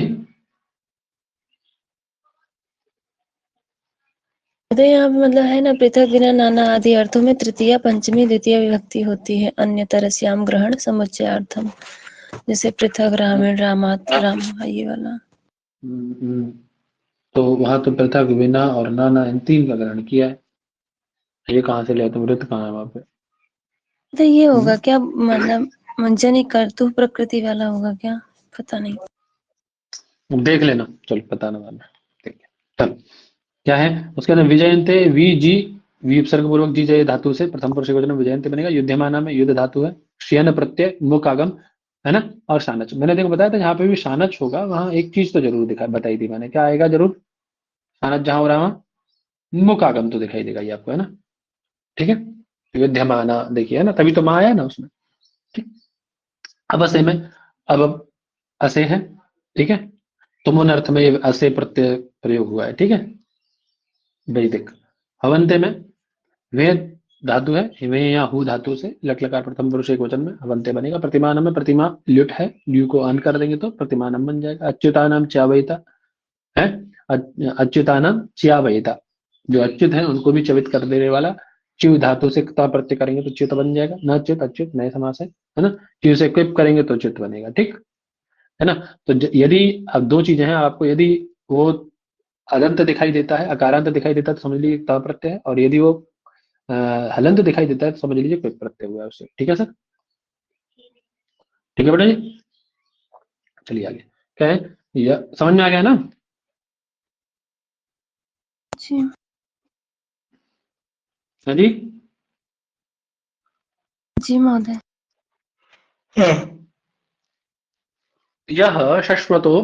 तो यहाँ पे मतलब है ना, पृथक बिना नाना आदि अर्थों में तृतीया पंचमी द्वितीय विभक्ति होती है, अन्यतरस्याम ग्रहण समुच्चयार्थम। जैसे पृथक, रामायण, रामात्र, ये वाला। तो वहां तो पृथक, विना और नाना इन तीन का ग्रहण किया है। ये कहाँ से लिया तुम? वृत्त कहाँ है वहां पे? तो ये होगा क्या, मतलब जनिक कर्तु प्रकृति वाला होगा क्या, पता नहीं। देख लेना, चल पता ना वाला। ठीक है, चल क्या है उसके अंदर? विजयंते, वी जी, वी उपसर्ग पूर्वक जी जय धातु से प्रथम पुरुष वचन विजयंते बनेगा। युद्धमाना में युद्ध धातु है, श्यन प्रत्यय, मुख आगम, है ना, और शानच। मैंने देखो बताया था जहाँ पे भी शानच होगा वहां एक चीज तो जरूर दिखा बताई थी मैंने, क्या आएगा जरूर? शानच जहां हो रहा है वहां मुख आगम तो दिखाई देगा ये आपको, है ना। ठीक है, युद्धमाना देखिए, है ना, तभी तो माँ आया ना उसमें। ठीक, अब असे में, अब असे है, ठीक है, तुमन अर्थ में ये असे प्रत्यय प्रयोग हुआ है। ठीक है, वैदिक। हवंते में वे धातु है, वे या हु धातु से लट लकार प्रथम पुरुष एक वचन में हवंते बनेगा। प्रतिमानम में प्रतिमा ल्युट है, ल्यू को अन कर देंगे तो प्रतिमानम बन जाएगा। अच्युतानाम च्यावयिता है, अच्युतानाम च्यावयिता, जो अच्युत है उनको भी चवित कर देने वाला। च्यू धातु से क्ता प्रत्यय करेंगे तो च्युत बन जाएगा। न च्युत अच्युत नए समास है ना। च्यू से क्विप करेंगे तो च्युत बनेगा। ठीक है ना। तो यदि अब दो चीजें हैं आपको, यदि वो अदंत दिखाई देता है, अकारांत दिखाई देता है तो समझ लीजिए ता प्रत्यय है, और यदि वो हलंत दिखाई देता है तो समझ लीजिए क्विक प्रत्यय हुआ है उससे। ठीक है सर, ठीक है बेटा जी, चलिए आगे। क्या है, यह समझ में आ गया ना? जी हाँ जी, जी महोदय। यह शश्वतो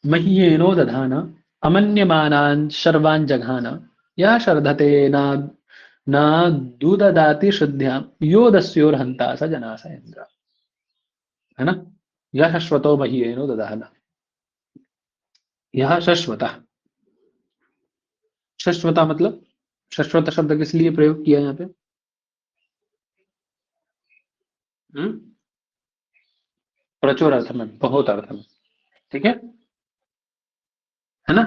मह्येनो दधान अमन्यमानान् शर्वान् जघान यह शर्धते न दुददाति शुद्ध्यां यो दस्योर्हंता स जनास इंद्र, है ना। यह शश्वतो मह्येनो दधान, यह शश्वता, शश्वता मतलब, शश्वत शब्द किस लिए प्रयोग किया यहाँ पे? प्रचुर अर्थ में, बहुत अर्थ में। ठीक है ना।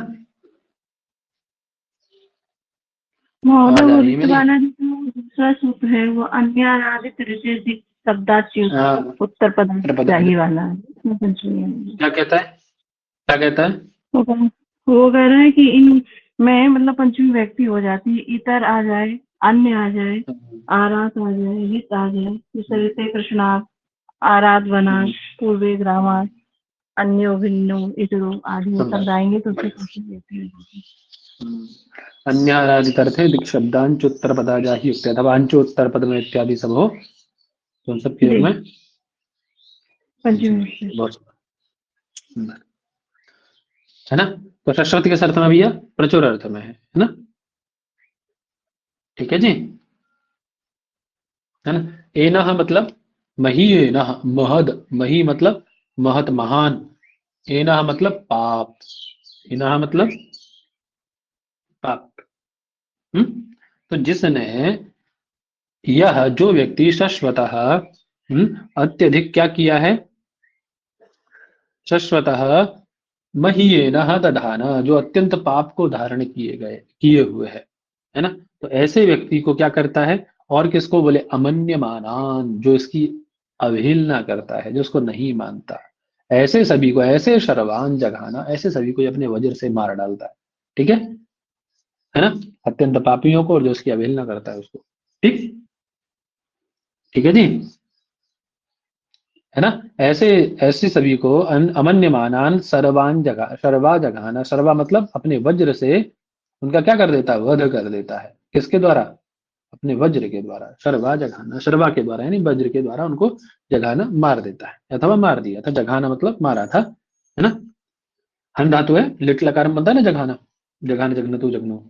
महोदय आवाज आ वो रही है मेरी? ऋतुवाला जो दूसरा सूत्र है वो अन्य आराधित ऋषि शब्दाच्युत हाँ, उत्तर पद उत्तर चाहिए पद। वाला है, इसमें पंचमी है। क्या कहता है, क्या कहता है? वो कह रहे हैं कि इन में मतलब पंचमी व्यक्ति हो जाती है, इतर आ जाए, अन्य आ जाए, आरात आ जाए, हित आ जाए, जैसे ऋते कृष्णार्थ, आराध वनाश, पूर्वे ग्रामार्थ, अन्यो भिन्नो, इतरो आदि ये शब्द आएंगे तो उससे पंचमी व्यक्ति हो जाती है। अन्य आराधित अर्थे दिक् शब्दांच उत्तर पदा जाहि युक्त अथवा अंच उत्तर पद में इत्यादि सब हो तो उन सब के योग जी, में पंचमी व्यक्ति। बहुत सुंदर, है ना। तो शश्वत के अर्थ में भी यह प्रचुर अर्थ में है ना। ठीक है जी, है ना। एनह मतलब मही, एनह महद, मही मतलब महत महान, एनह मतलब पाप, एनह मतलब पाप। तो जिसने, यह जो व्यक्ति शश्वतः अत्यधिक क्या किया है, शश्वतः महीयेनः दधाना, जो अत्यंत पाप को धारण किए हुए है ना। तो ऐसे व्यक्ति को क्या करता है, और किसको बोले, अमन्यमानान, जो इसकी अवहेलना करता है, जो उसको नहीं मानता, ऐसे सभी को, ऐसे शर्वान जघाना, ऐसे सभी को ये अपने वज्र से मार डालता है। ठीक है ना। अत्यंत पापियों को और जो उसकी अवहेलना करता है उसको। ठीक, ठीक है जी, है ना। ऐसे ऐसे सभी को अमन्यमानान सर्वान जगह, सर्वा जगाना, सर्वा मतलब अपने वज्र से उनका क्या कर देता है, वध कर देता है। किसके द्वारा? अपने वज्र के द्वारा। सर्वा जगाना, सर्वा के द्वारा यानी वज्र के द्वारा उनको जगाना, मार देता है, अथवा मार दिया था। जगाना मतलब मारा था, है ना। हन धातु है, लिट लकार में बनता है ना जगाना, जगाना जगना तू जगनो,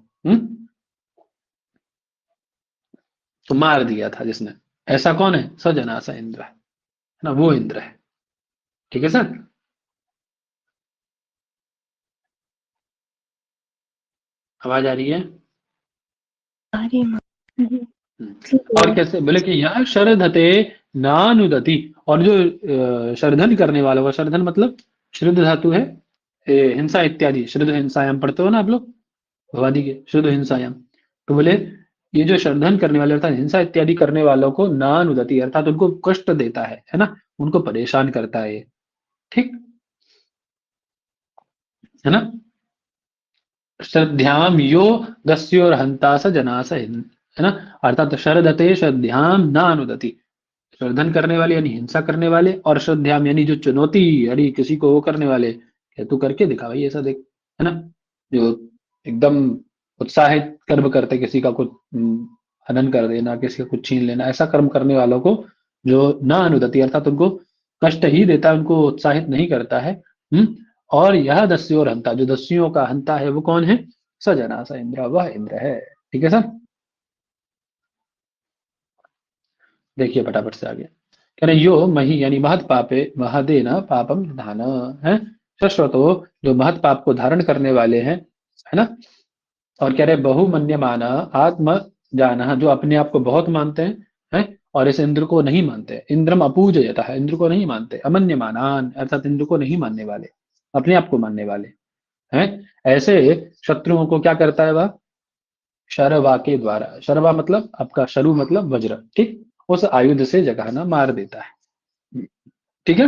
तो मार दिया था जिसने। ऐसा कौन है? सजनासा इंद्र, है ना, वो इंद्र है। ठीक है सर, आवाज आ रही है? और कैसे बोले कि यह शरधते नानुदति, और जो शर्धन करने वाला हुआ, शर्धन मतलब श्रुद्ध धातु है, हिंसा इत्यादि, श्रुद्ध हिंसायाम पढ़ते हो ना आप लोग भवादी के, श्रुद्ध हिंसायाम। तो बोले ये जो शर्धन करने वाले अर्थात हिंसा इत्यादि करने वालों को नानुदति अर्थात उनको कष्ट देता है ना, उनको परेशान करता है ये, ठीक है ना। श्रद्धाम यो दस्योर हंता स जनास है ना, अर्थात शरदते श्रद्धाम ना अनुदति, शर्धन करने वाले यानी हिंसा करने वाले, और श्रद्धाम यानी जो चुनौती यानी किसी को वो करने वाले, क्या तू करके दिखा भाई ऐसा देख, है ना, जो एकदम उत्साहित कर्म करते, किसी का कुछ हनन कर देना, किसी का कुछ छीन लेना, ऐसा कर्म करने वालों को जो ना अनुदति अर्थात उनको कष्ट ही देता है, उनको उत्साहित नहीं करता है। और यह दस्योर हंता, जो दस्युओं का हंता है वो कौन है, सजना सा इंद्र, वह इंद्र है। ठीक है सर, देखिए फटाफट से आगे कह रहे यो मही यानी महत पापे महदेन पापम धान है, शश्वतो जो महत पाप को धारण करने वाले हैं, है ना। और कह रहे बहुमन्यमाना आत्म जाना, जो अपने आप को बहुत मानते हैं और इस इंद्र को नहीं मानते, इंद्रम अपूजयता है, इंद्र को नहीं मानते, अमन्यमानान अर्थात इंद्र को नहीं मानने वाले, अपने आप को मानने वाले हैं, ऐसे शत्रुओं को क्या करता है वह, शरवा के द्वारा, शरवा मतलब आपका शरु मतलब वज्र, ठीक, उस आयुध से जगाना, मार देता है। ठीक है।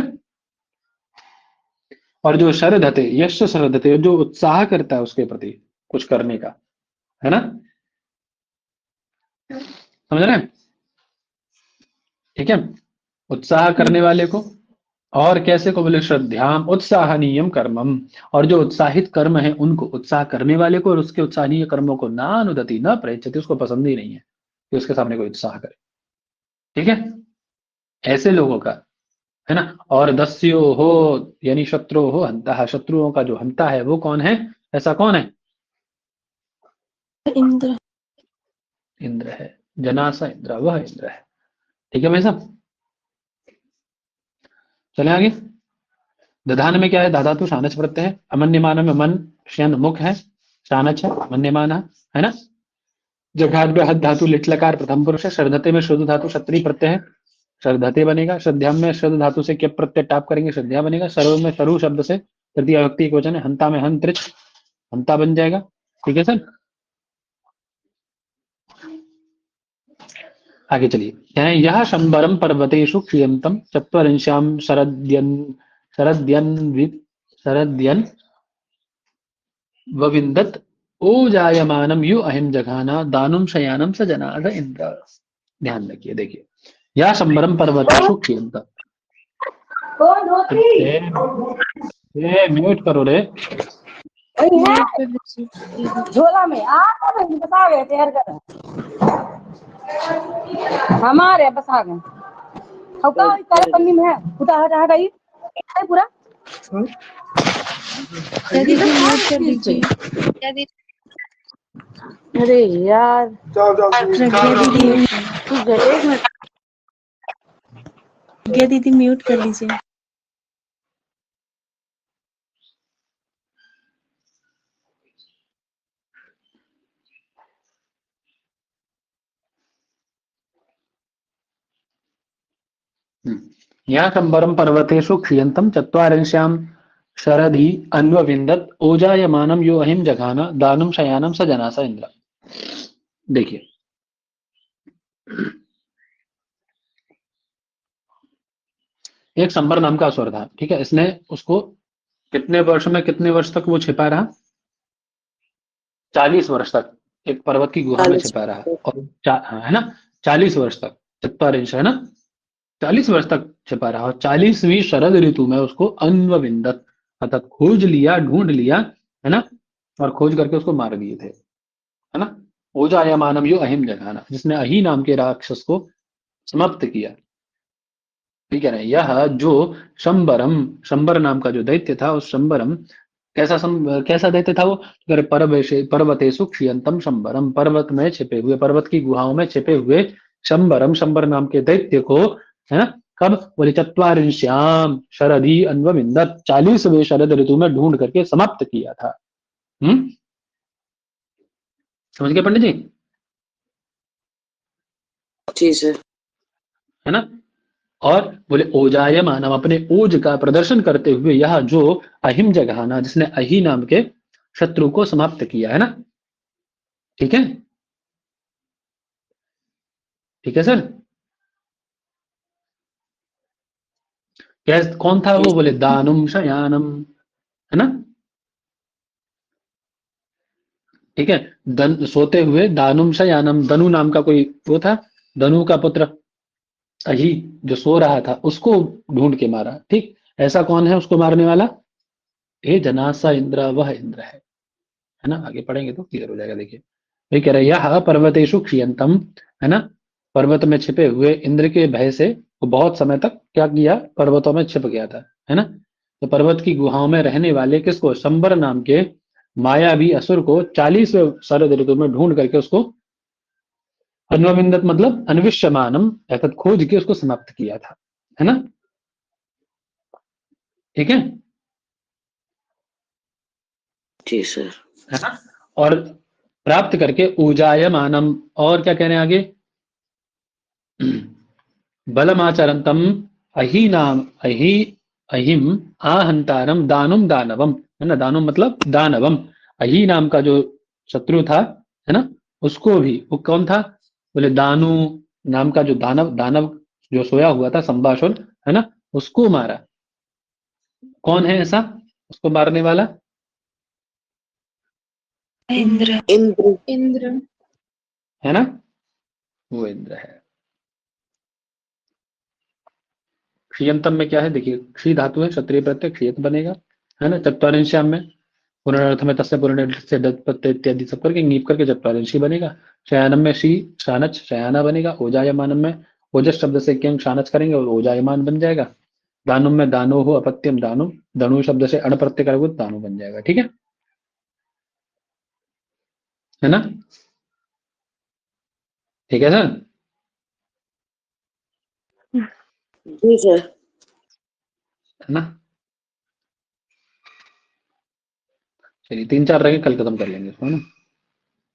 और जो शरधते यश शरधते, जो उत्साह करता है उसके प्रति कुछ करने का, है ना, समझ रहे हैं। ठीक है, उत्साह करने वाले को, और कैसे को बोले, श्रद्धाम उत्साहनीयम कर्मम, और जो उत्साहित कर्म है उनको, उत्साह करने वाले को और उसके उत्साहनीय कर्मों को ना अनुदति न प्रयच्छति, उसको पसंद ही नहीं है कि उसके सामने कोई उत्साह करे। ठीक है, ऐसे लोगों का, है ना। और दस्यो हो यानी शत्रु हो हंता, शत्रुओं का जो हंता है वो कौन है, ऐसा कौन है, इंद्र, इंद्र है, जनासा इंद्र, वह इंद्र है। ठीक है भाई साहब, चले आगे। दधान में क्या है, धाधातु शानच प्रत्यय है, अमन्यमान में मन शयन मुख है, शानच है, अमन्यमान है ना। जघात में हद धातु लिट लकार प्रथम पुरुष है, श्रद्धते में शुद्ध धातु क्षत्रिय प्रत्यय है, श्रद्धते बनेगा। श्रद्धाम में शुद्ध धातु से क्या प्रत्यय टाप करेंगे, श्रद्धा बनेगा। सर्व में सरु शब्द से तृतीय व्यक्ति एक वचन है, हंता में हंत्रिच, हंता बन जाएगा। ठीक है सर, आगे चलिए। यह शंबरम पर्वतेषु क्षीयंतम चत्वरिंश्याम शरद्यन वविंदत ओजायमानम यु अहिम जघाना दानुम शयानम स जनाद इंद्र। ध्यान रखिए, देखिए, यह शंबरम पर्वतेषु क्षीयंतम, म्यूट करो रे, झोला में बता गए तैयार कर हमारे बसा गए काले पन्नी में है, उठा हटा हटा ये पूरा अरे यार दीदी म्यूट कर लीजिए। यहाँ शंबरम पर्वतेषु क्षीयंतम चत्वारिंश्याम शरदि अन्वविंदत ओजायमानम यो अहिम जघाना दानुम शयानम स जनासा इंद्र। देखिए, एक शंबर नाम का असुर था, ठीक है, इसने उसको कितने वर्ष में, कितने वर्ष तक वो छिपा रहा, 40 वर्ष तक एक पर्वत की गुहा में छिपा रहा, और है ना, 40 वर्ष तक, चत्वारिंश है ना, 40 वर्ष तक छिपा रहा, और 40वीं शरद ऋतु में उसको अन्वविंदत अर्थात खोज लिया, ढूंढ लिया, है ना, और खोज करके उसको मार दिए थे, है ना। ओजायमानम यो अहिम जघाना, जिसने अही नाम के राक्षस को समाप्त किया। ठीक है ना, यह जो शंबरम, शंबर नाम का जो दैत्य था, उस शंबरम कैसा दैत्य था वो, पर्वतेषु क्षीयंतम शंबरम, पर्वत में छिपे हुए, पर्वत की गुहाओं में छिपे हुए शंबरम, शंबर नाम के दैत्य को, है ना, कब बोले, चत्वारिंश्याम शरदि अन्वविंदत, 40वें शरद ऋतु में ढूंढ करके समाप्त किया था। समझ गए पंडित जी? जी सर। है ना। और बोले ओजाय मानव, अपने ओज का प्रदर्शन करते हुए यह जो अहिम जघाना, जिसने अहि नाम के शत्रु को समाप्त किया, है ना। ठीक है, ठीक है सर। कैस कौन था वो? बोले दानुम शयानम, है ना। ठीक है, सोते हुए दानुम शयानम, दनु नाम का कोई वो था, दनु का पुत्र अही जो सो रहा था, उसको ढूंढ के मारा। ठीक, ऐसा कौन है उसको मारने वाला? हे जनासा इंद्र, वह इंद्र है ना। आगे पढ़ेंगे तो क्लियर हो जाएगा। देखिए ये कह रहे हैं, यह पर्वतेषु क्षियंतम, है ना, पर्वत में छिपे हुए इंद्र के भय से वो बहुत समय तक क्या किया? पर्वतों में छिप गया था, है ना। तो पर्वत की गुहाओं में रहने वाले किसको? शंबर नाम के मायावी असुर को 40वें शरद ऋतु में ढूंढ करके उसको अन्वविंदत मतलब अन्विष्यमानम अर्थात खोज के उसको समाप्त किया था, है ना। ठीक है सर। है ना। और प्राप्त करके ऊजायमानम, और क्या कह रहे हैं आगे? बलमाचरंतम अहि नाम अहि अहिम आहंतारम दानुम दानवम, है ना। दानुम मतलब दानवम, अहि नाम का जो शत्रु था, है ना, उसको भी, वो कौन था? बोले दानु नाम का जो दानव, दानव जो सोया हुआ था संभाषण, है ना, उसको मारा। कौन है ऐसा उसको मारने वाला? इंद्र। इंद्र। इंद्र। है ना, वो इंद्र है। क्षियंतम में क्या है? देखिए क्षी धातु है, क्षत्रिय प्रत्यय क्षियत बनेगा, है ना। चत्वारिंश्याम में पुनर्थ में तस्य पुनर् से दत्त प्रत्यय इत्यादि सब करके नीप करके चत्वारिंशी बनेगा। शयानम में शी शानच शयाना बनेगा। ओजायमानम में ओजस शब्द से क्यंग शानच करेंगे और ओजायमान बन जाएगा। दानुम में दानो हो अपत्यम दानुम, दनु शब्द से अण प्रत्यय करोगे तो दानु बन जाएगा। ठीक है ना। ठीक है सर। जी सर। है ना। चलिए 3-4 रहेंगे, कल खत्म कर लेंगे इसको, है ना।